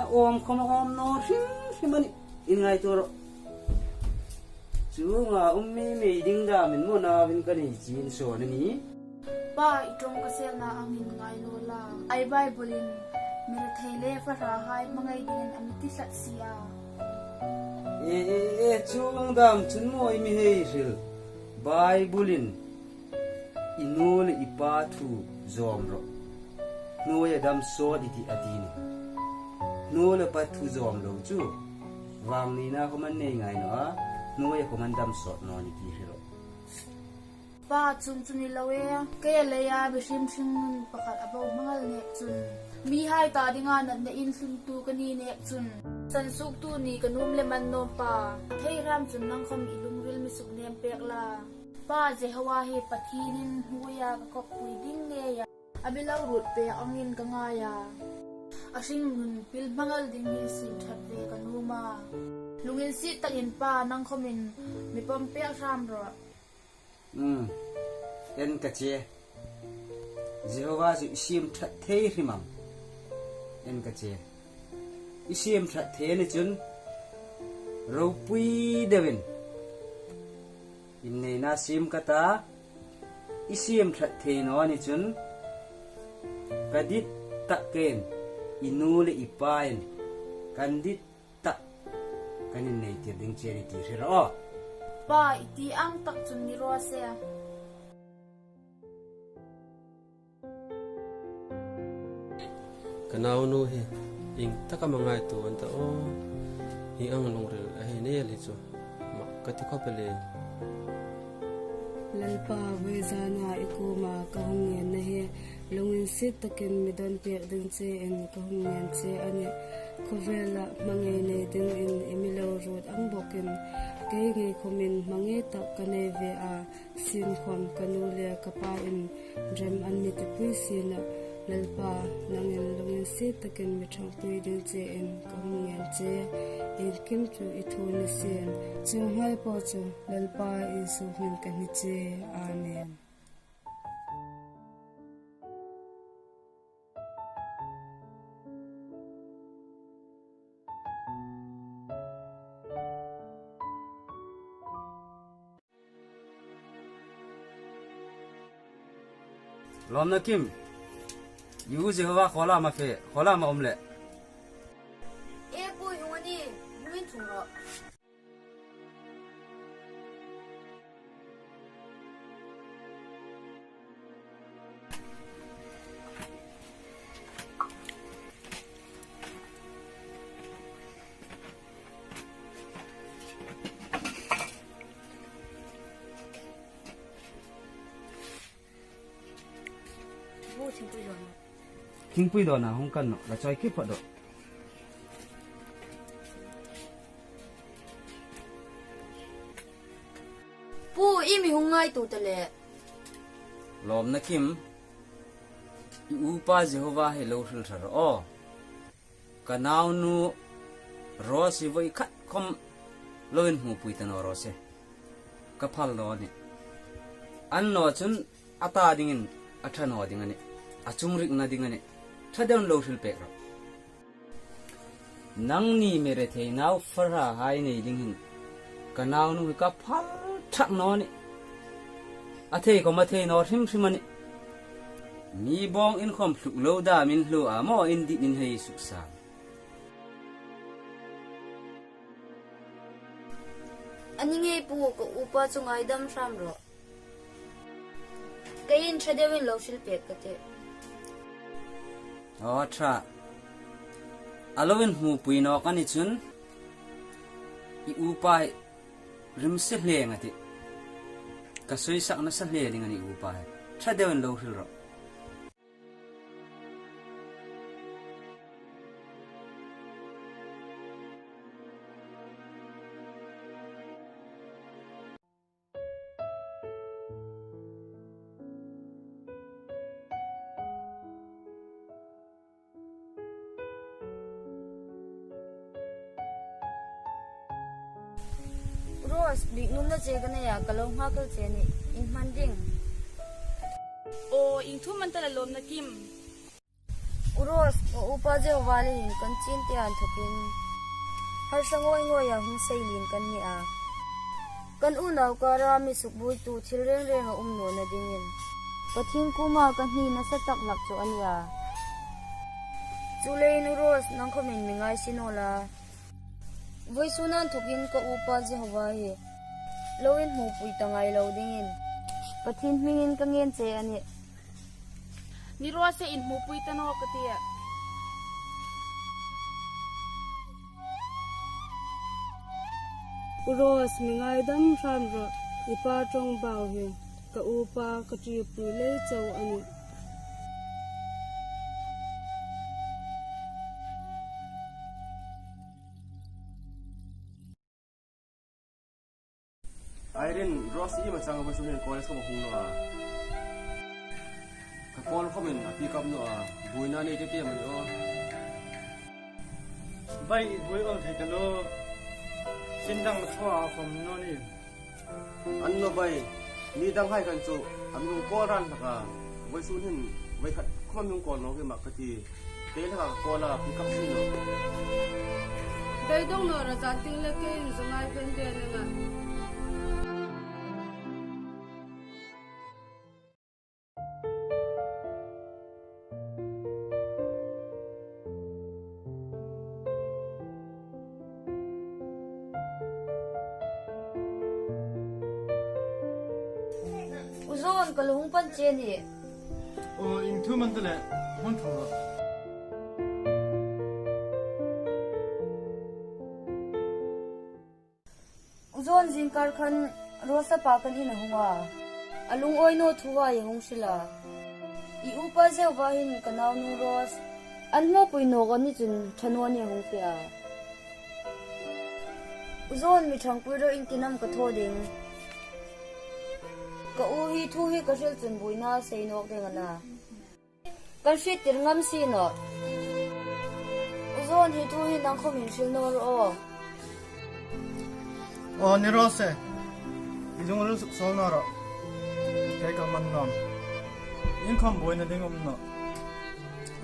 [SPEAKER 9] a om khom no himani ingai toro Chunga ummi me ding da min mo na bin ka ni chin so ni
[SPEAKER 6] pa itong ka sel na angin ngai lo la ai bible in mir theile fa ra hai mangai din amiti sat sia
[SPEAKER 9] chung dam chun mo mi he sil bible in inol ipa thu zom ro no ya dam so di ti adini no le pa thu zom lo chu vang ni na ko man nei ngai no a nuai ko man dam sot no ni ti hiro
[SPEAKER 6] pa chung chuni lawe ke leya be sim sim pakhat abo mangal ne chun mi hai ta dinga na na in sun tu kani ne chun san suk tu ni kanum le man no pa thei ram chun nang khom ilung ril mi suk nem pek la pa je hawa he pathinin huya ka pui ding nge ya abilau rut pe angin ka nga ya asing nun pil mangal ding ni sin that ve kanuma lungin si takin pa nang khomin mi pom pek ram ro
[SPEAKER 9] en ka che Jehovah ju sim that thei himam en ka che isim that the ni chun ro pui devin in nei na sim kata isim that the no ni chun kadit taken inule ipain kandit tak kanin nei ti ding che ni ti ro
[SPEAKER 6] pa iti ang tak chun ni ro se
[SPEAKER 4] Kanao no he ing taka mangai tu anta o hi ang long rel a he ne li chu ma ka ti ko pele
[SPEAKER 2] lalpa wezana ikuma ka hungngen na he lungin sit takin midon pek ding che en ka hungngen che ane kovela mangai nei ding in milo road ang bokin ke nge komin mangai tak kane ve a sin khom kanule kapa in rem an ni te puisina lalpa nangin lungin sit takin mi thang pui ding che en ka hungngen che in kim chu ithun ni sen chu hai po chu lalpa isu hin ka ni che amen
[SPEAKER 9] lom na kim yu Jehovah khola ma fe khola ma omle
[SPEAKER 12] e pui hungani muin thungro
[SPEAKER 9] king pui do na hong kan no la choi ki pho do
[SPEAKER 12] pu imi hungai tu tale
[SPEAKER 9] lom na kim u pa Jehovah he lo hril thar o kanau nu ro si voi khat khom loin hu pui tan ro se ka phal do ni an no chun ata dingin atha no dingani achung rik na dingani thadon lo hril pek ro nang ni mere thei nau fara hai nei dingin kanau nu ka phal thak no ni athei ko ma thei no hrim hrimani mi bong in khom thluk lo da min hlu a mo in di in hei suksa
[SPEAKER 12] aninge pu ko upa chungai dam ram ro kain thadewin lo shil pek kate
[SPEAKER 9] o tha alowin hu pui no kan ichun I upa rim se hle ngati ka soi sak na sa hle dingani upa thadewin lo hil ro
[SPEAKER 12] Ros big num na che kana ya kalong ha kal che ni in manding
[SPEAKER 6] o ing thu man tala lom na kim
[SPEAKER 12] uros o upa je wali hin kan chin te an thokin har sangoi ngoi ya hung seilin kan ni a kan u naw ka ra mi sukbui tu thil reng reng a no na dingin Pathien kuma kan ni na sa tak lak cho ania chulein uros nang khomin mingai sinola voi sunan thokin ka upa je hawahi loin hu pui tangai lo dingin Pathien hmingin ka ngen che ani
[SPEAKER 6] ni ro se in mu pui tano katia
[SPEAKER 2] uros mingai dam ram ro ipa trong bau he ka upa ka tri pu le cheu ani
[SPEAKER 4] Irin Ross i macang apa suhin college ko mahung no ka call ko men pick up no buina ni tete man o
[SPEAKER 11] bai boi ol thai kalo sindang chwa khom no ni
[SPEAKER 4] an no bai ni dang hai kan chu amung call ran ka vai suhin vai khat ko amung call no ke makati te la ka call pick up si no
[SPEAKER 2] dai dong no ra za ting le ke in zangai pen de na
[SPEAKER 12] uzon kalung pan che ni
[SPEAKER 11] o in thu man tele hon thu
[SPEAKER 12] uzon jingkar khan rosa pa kan in hunga alung oi no thuwa ye hung sila I upa je wa hin kanaw nu ros an mo pui no ga ni chun thanwa ni hung pe a uzon mi thang pui ro in kinam ka tho ding ka u hi thu hi ka sel chun buina sei nok de ngana kan fit tir ngam si no uzon hi thu hi nang khom hin sil no ro
[SPEAKER 11] o ni rose idung ru sol na ro kai ka man nom in khom boi na ding no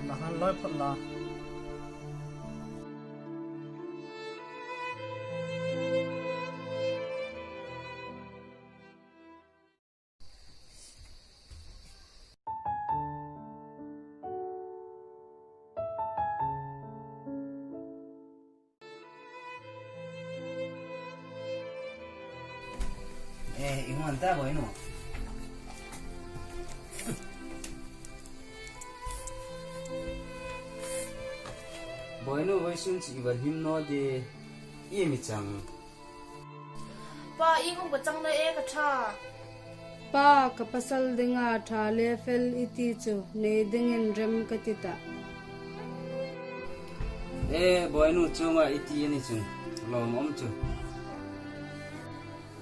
[SPEAKER 11] na han loi phat la
[SPEAKER 9] Ingon ta boy no boy no boy sun chi ba him no de ye mi chang
[SPEAKER 6] pa I kong ka chang na e ka tha
[SPEAKER 2] pa ka pasal dinga tha le fel iti chu ne dingin rem katita
[SPEAKER 9] boy no chunga iti ni chun lom om chu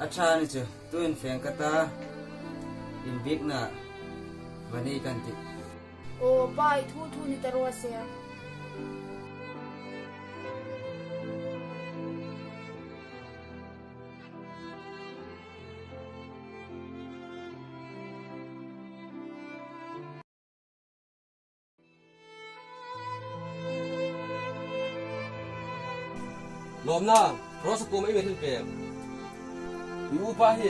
[SPEAKER 9] acha ni chu tuin feng kata in big na vani kanti
[SPEAKER 6] o pa I thu thu ni taro se
[SPEAKER 4] lom na Ross ko mai metin pe Iu pa hi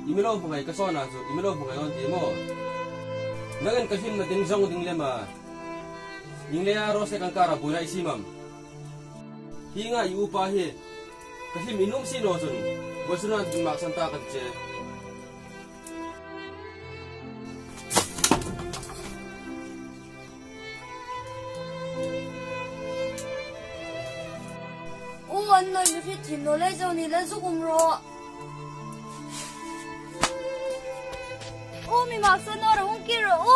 [SPEAKER 4] imilo bungai ka sona so imilo bungai on ti mo ngagan ka hin na ding jong ding lema inglea rose kan kara buina isimam hinga iu pa hi ka him inum si no sun bosuna ding mak santa ka che
[SPEAKER 12] an noi mi fit thim no le zo ni le zu kum ro o mi ma sa no ro hung ki ro o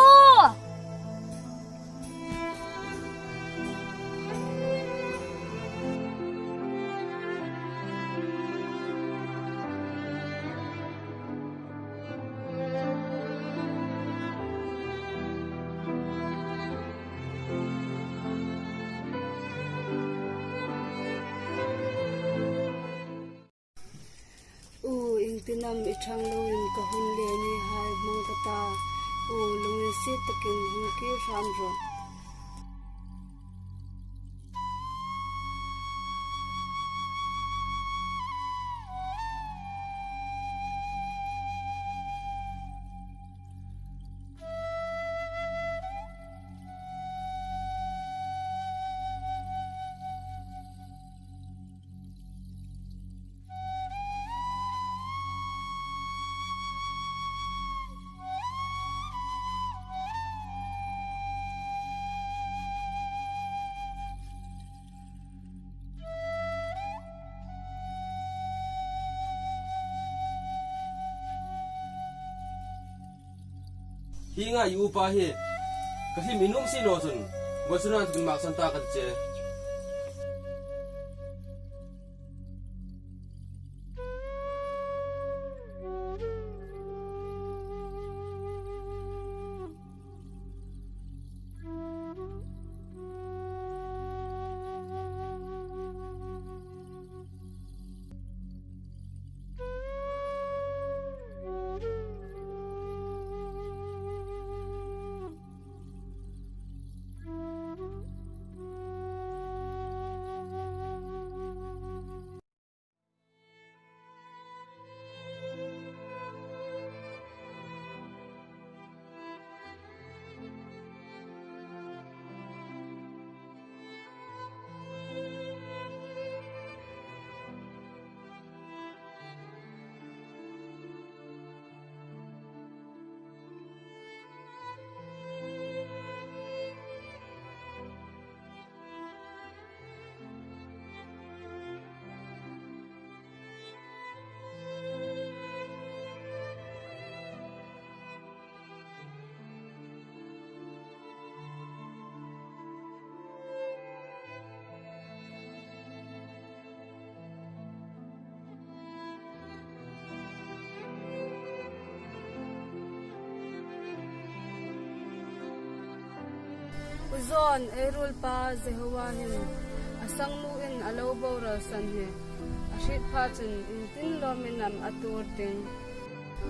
[SPEAKER 2] tinam ichang loin ka hun le ni hai mong kata o lungin si takin hun ki ram ro
[SPEAKER 4] hi nga yu pa hi ka hi minum si lo sun gosunan tin mak san ta ka che
[SPEAKER 2] Uzon erul pa zehuahin asang nuin alo bora sanhe ashit pachun intlawmngaina atur ting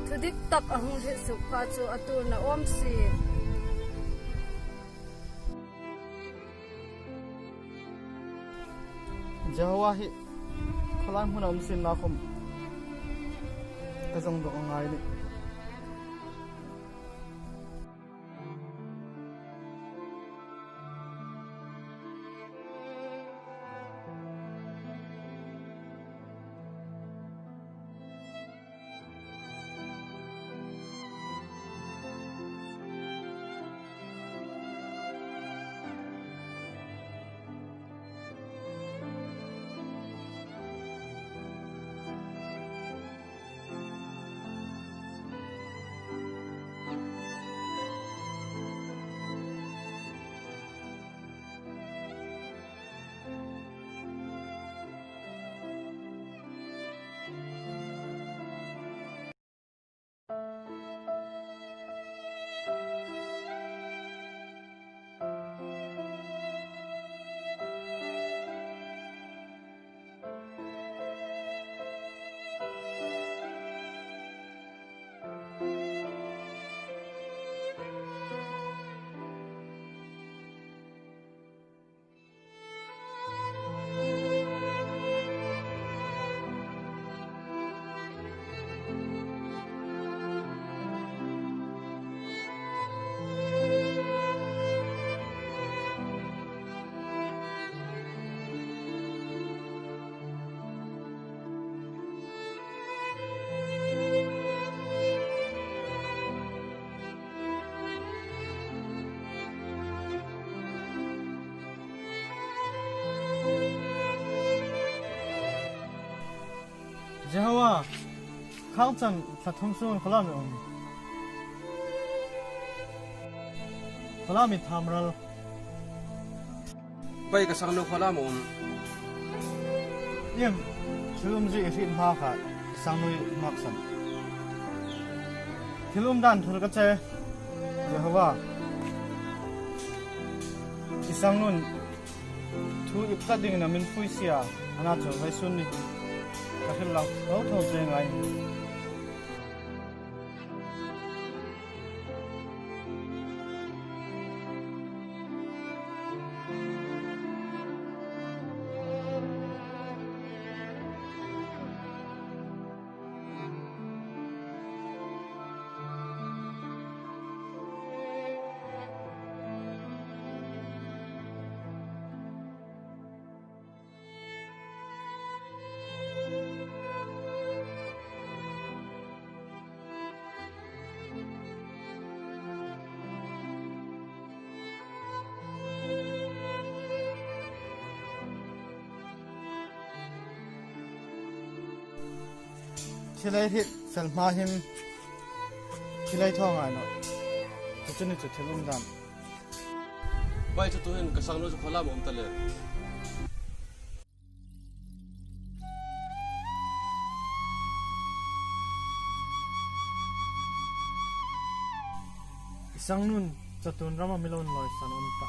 [SPEAKER 2] thudik tak ahung he su pachu atur na omsi
[SPEAKER 11] Jawahi khalan huna umsin na khum kazong do ngai ni Jawa Khalchan Sathumsun Khalami Khalami Thamral
[SPEAKER 4] pai ka sang no khala mo
[SPEAKER 11] Yem Chulumji Ifin Haka Sangnui Maksan Thilum Dan Thulkache Jawa Isangnun Thu Ipkading na min puisia Anacho Vaisunni hlak au tho che ngai Chilai hit Salmahim Chilai Tongai no chuni chu thilum dan
[SPEAKER 4] bai chu tu hen ka sang no chu khola mom ta le
[SPEAKER 11] isang nun chatun rama milon loi san unta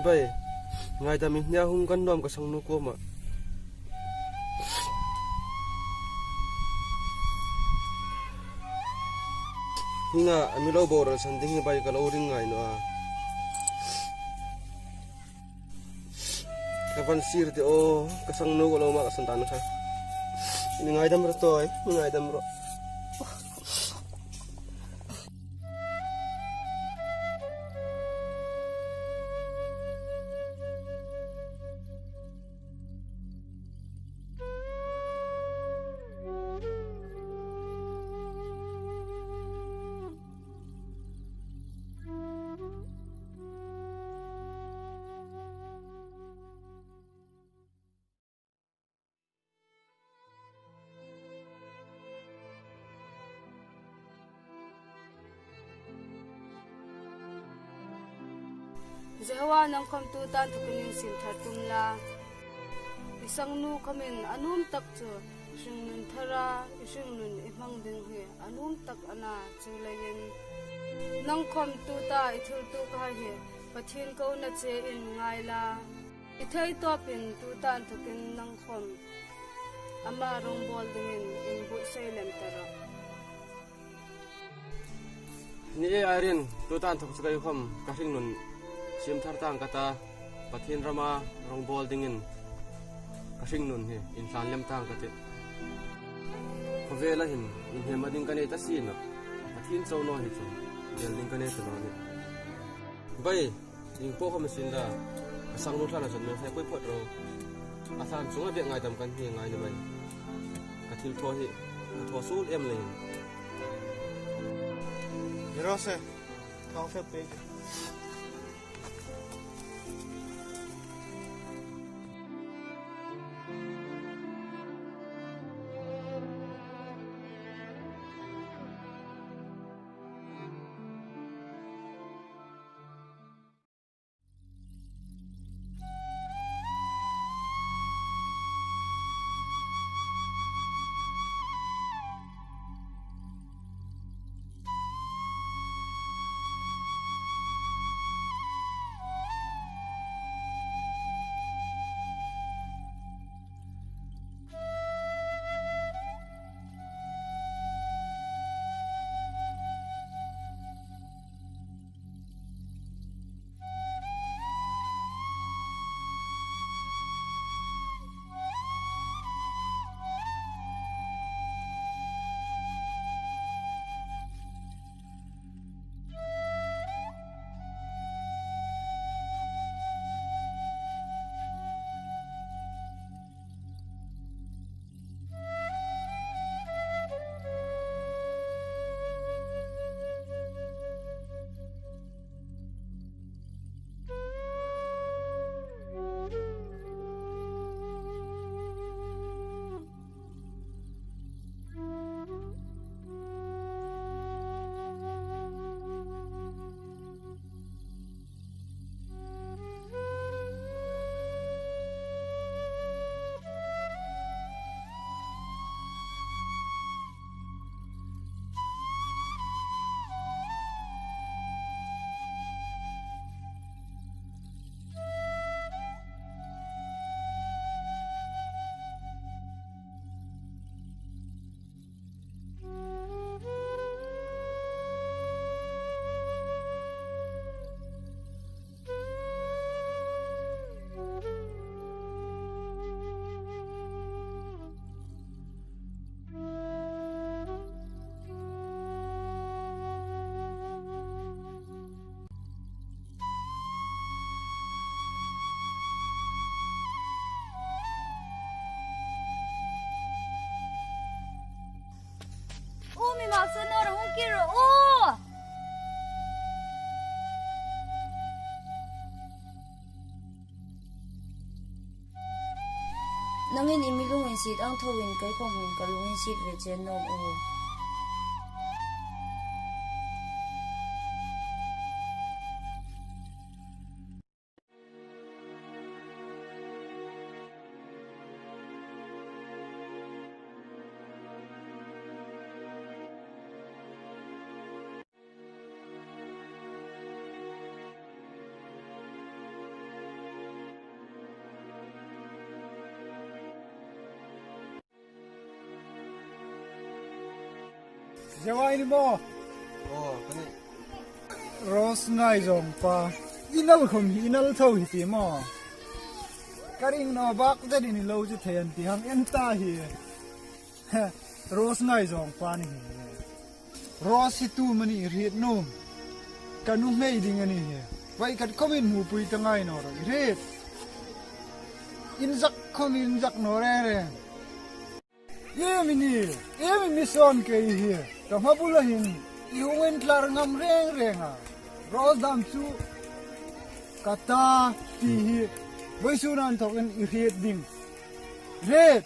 [SPEAKER 4] bai ngai da mi nya hung kan nom ka sang no ko ma hinga amilo bor san ding bai ka lo ring ngai no a kapan sir te o ka sang no ko lo ma ka san tan kha ni ngai dam ro toy ngai dam ro
[SPEAKER 2] Zehawa nang kam tu tan thukin sim thatum la isang nu kamin anum tak chu hringnun thara hringnun imang ding he anum tak ana chu leiin nang khom tu ta ithul tu ka he Pathien ko na che in ngaila ithai to pin tu tan thukin nang khom ama rong bol dingin in bu sailem tara
[SPEAKER 4] ni airin tu tan thok chu kai khom ka hringnun sim thar tang kata Pathien rama rong bol dingin ka hringnun he intlawm tang kate khovela hin in he mading kane ta sin Pathien chau no hi chu del ding kane ta no ni bai ing po khom sin da sang no thana jan me sai koi phot ro athan chunga be ngai dam kan hi ngai ni bai ka thil tho hi ka tho sul em le
[SPEAKER 11] Mirose thang fe pe
[SPEAKER 12] mi mặc sơn nô hung kia rồi ô nangin imilung in sit ang thawin kai khom hin kalung in sit ve chen nom u
[SPEAKER 11] Jawai ni mo.
[SPEAKER 4] Oh, kani.
[SPEAKER 11] Ros ngai zong pa. Inal khom hi inal thau hi ti mo. Karing no bak de ni lo ju thean ti ham en ta hi. Ros ngai zong pa ni. Ros hi tu mani riet nom. Kanu mei ding ani he. Wai kat komin mu pui ta ngai no ro riet. Injak komin jak no re re. Yemi son ke hi. Kamabulahin, ihungin klar ngam reng-renga. Rodam su kata tihi. Baisunan token irit ding. Red.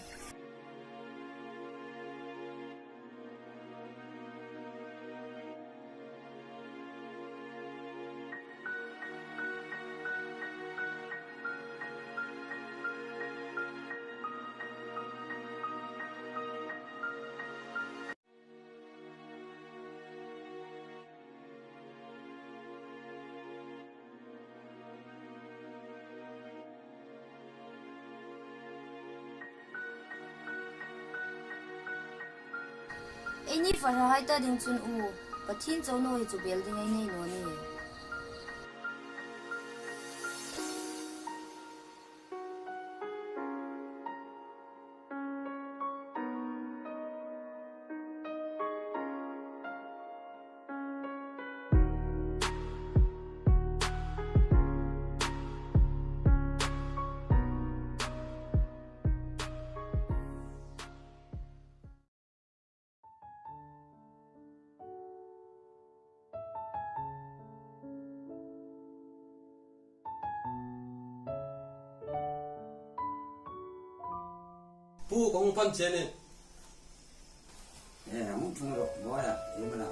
[SPEAKER 12] Ini farha hai ta ding chun u Pathien chau no hi chu building ai nei no ni
[SPEAKER 4] pu ko pan chene
[SPEAKER 9] amu thung ro boya imana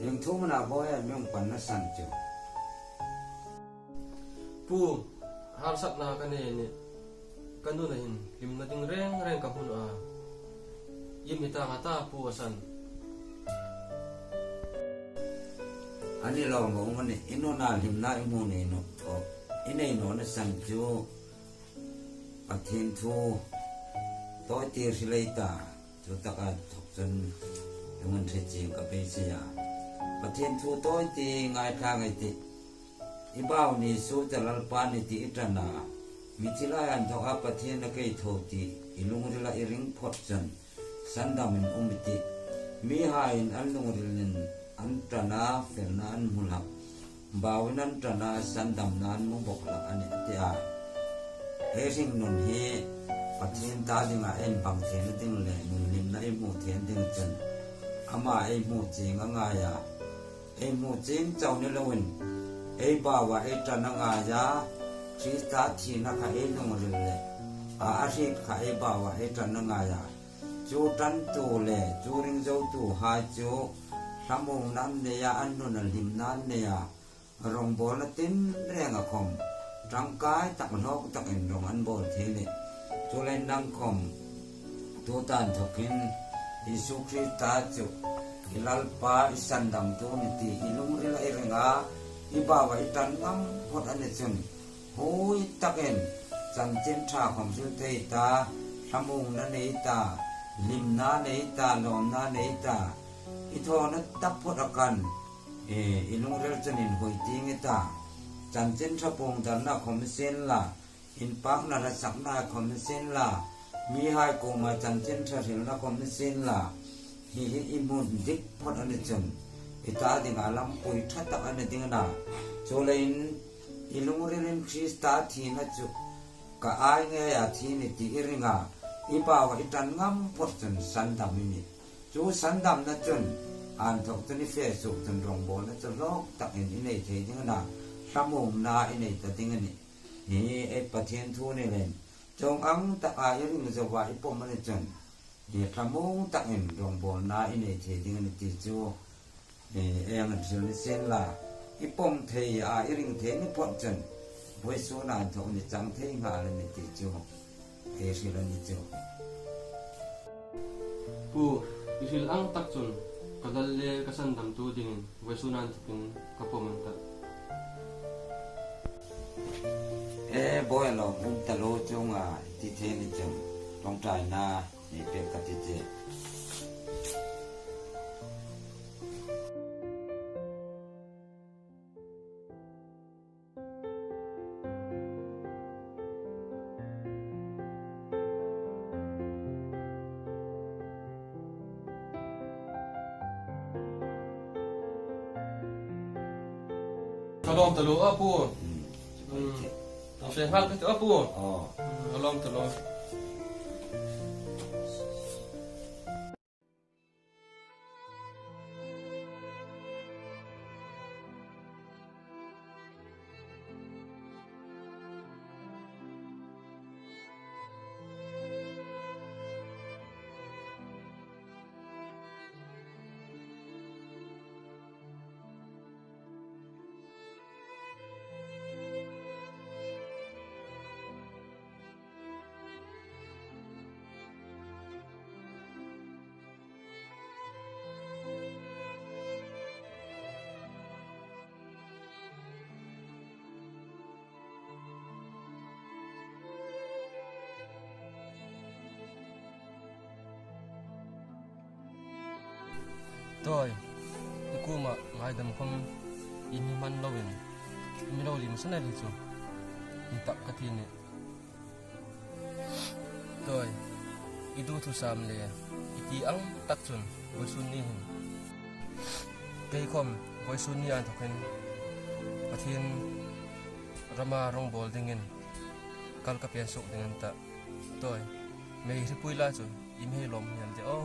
[SPEAKER 9] yung thu mana boya myong pan na san chu
[SPEAKER 4] pu har sat na kane ni kanu na hin lim na ding reng ka hun a yim ita ngata pu asan
[SPEAKER 9] ani lo mo ngone ino na lim na imu ne no o ine no na san chu Pathien thu toi tir sileita chu taka thok chen ngun the chi ka pe sia Pathien thu toi ti ngai tha ngai ti ibao ni su chalal pa ni ti itana michila an thoka Pathien na kai tho ti ilung rila iring phot chan sandamin umiti mi hain alung rilin antana felna an mulak bawinan trana sandam nan mo bokla ani atia HRINGNUN he Pathien ta dinga en bang then ding le nun lim na emu then ding chen ama emu ching anga ya emu ching chau ne lawin e ba wa e trana nga ya Krista thi na kha e nong rile a ari kha e ba wa e trana nga ya chu tan tu le chu ring zo tu ha chu samung nan ne ya annu na lim nan ne ya rong bol na tin renga khom trang kai tak lok tak en rong an bol thele chu len nang khom tu tan thokin Isu Krista chu ilal pa isandam tu ni ti ilung rila irenga ibawa itan ngam hot ane chun hui taken chan chen tha khom su thei ta samung na nei ta lim na nei ta lom na nei ta ithona tapot akan ilung rel chanin hoi ting eta chan chen tha pong dan na khom sen la in pak na ra sak na khom sen la mi hai ko ma chan chen tha ril na khom sen la hi imun dik pot ane chun ita ding alam pui thata ane ding na cholein ilung relin Krista thi na chu ka ai nge ya thi ni ti iringa ibawa itan ngam pot chun sandam ni chu sandam na chun
[SPEAKER 13] an thok tani fe su tan rong bol na cha lok tak in nei thei ding na samum na in nei ta ding ni hi e Pathien thu nei len chong ang ta a ring zo wa ipom man chen hi samum tak in rong bol na in nei thei ding ni ti chu e ang an sen la ipom thei a ring thei ni pon chen voi su na thok ni chang thei nga le ni ti chu e si la ni chu
[SPEAKER 4] pu isil ang tak chun kadalle kasan dam tu dingin wesunan tukin kapomanta
[SPEAKER 13] e boy lo un ta lo chung a ti the ni chung tong trai na ni pe ka ti che
[SPEAKER 4] Alom telu apu. Saya hal itu apu. Alom telu. Tôi iku ma ngai dam khom ini man lawin milo li masana li chu intak kathine tôi idu thu sam le iti ang tak chun voisun ni hin kei khom voisun ni an thoken Pathien rama rong bol dingin kal ka pian sok dengan ta tôi mei ri puila chu imhe lom yan je o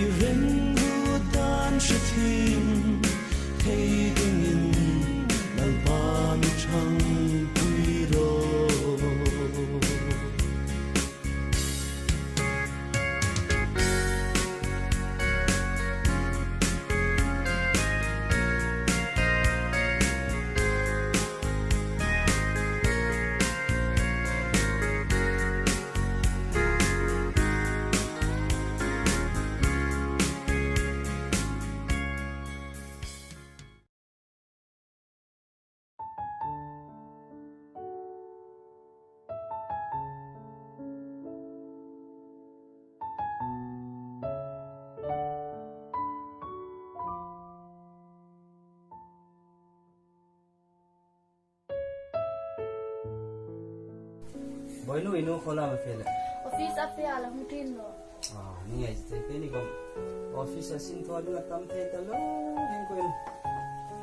[SPEAKER 5] i ren hu dan shathing thei dingin lalpan chang puiro
[SPEAKER 9] boy lu inu khola ma fele
[SPEAKER 6] office afia la mutin lo
[SPEAKER 9] ni ai te pe ni kom office asin to lu tam the ta lo hen ko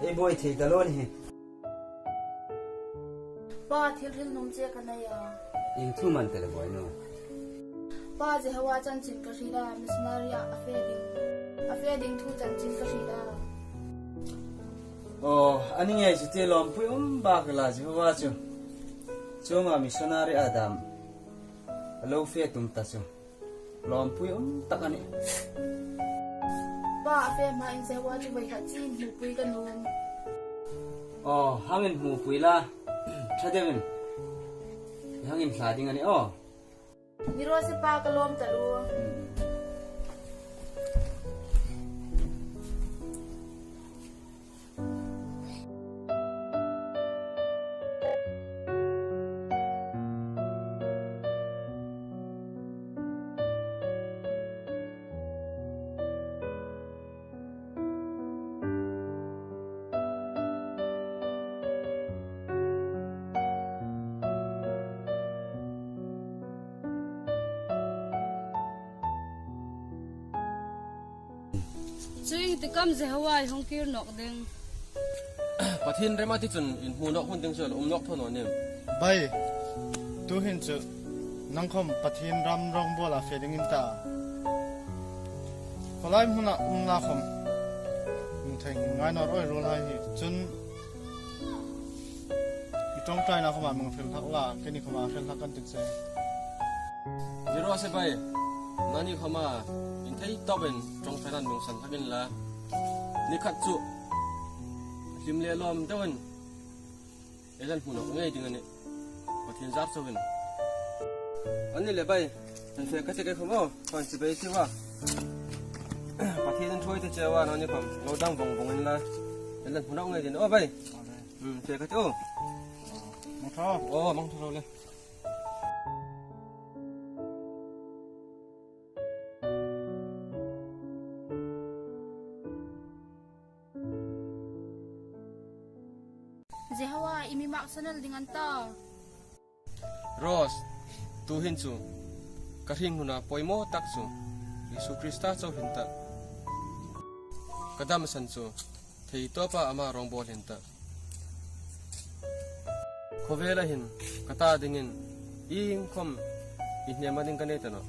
[SPEAKER 9] e boy the ta lo ni
[SPEAKER 6] pa thil num che kana ya
[SPEAKER 9] in thu man te boy no
[SPEAKER 6] pa je hawa chan chin ka rira missionary afia ding thu chan chin ka rira
[SPEAKER 9] ani ai te lom pu ba ka la je wa chu chunga missionary adam lo fe tum ta chu lom pu takani
[SPEAKER 6] pa afia ma in se wa chu bai ha chin mu pui ka num
[SPEAKER 9] hangin mu pui la thadevin hangin hlading ani
[SPEAKER 6] ni ro se pa ka lom ta lu
[SPEAKER 2] Chui ti kam je hawai hong kir nok ding
[SPEAKER 4] Pathien rema ti chun in hu nok hun ting sel nok thon ne
[SPEAKER 11] bai tu hin chu nangkhom Pathien ram rong bola fe dingin ta kolai huna na khom theng ngai nor oi ro lai chun i tong tai na khoma mong fel thak la ke ni khoma fel thak kan tik se
[SPEAKER 4] zero se bai nani khama in thei toben trong pharan mong san thakin la ni khat chu lim le lom dawin elan hu nok ngai ding ani Pathien zar chawin ani le bai an fe ka se ke khomo kon si bai si wa Pathien thoi te chewa nani khom lo dang bong bong in la elan hu nok ngai din bai fe ka chu
[SPEAKER 11] mong tho
[SPEAKER 4] mong tho le
[SPEAKER 6] je hawa imi mak sanal dingan ta
[SPEAKER 4] Ros tu hin chu ka hring huna poimo tak chu Yesu Krista chaw hinta kadam san chu thei to pa ama rong bol hinta khovela hin kata dingin ing khom ihne mading kaneta no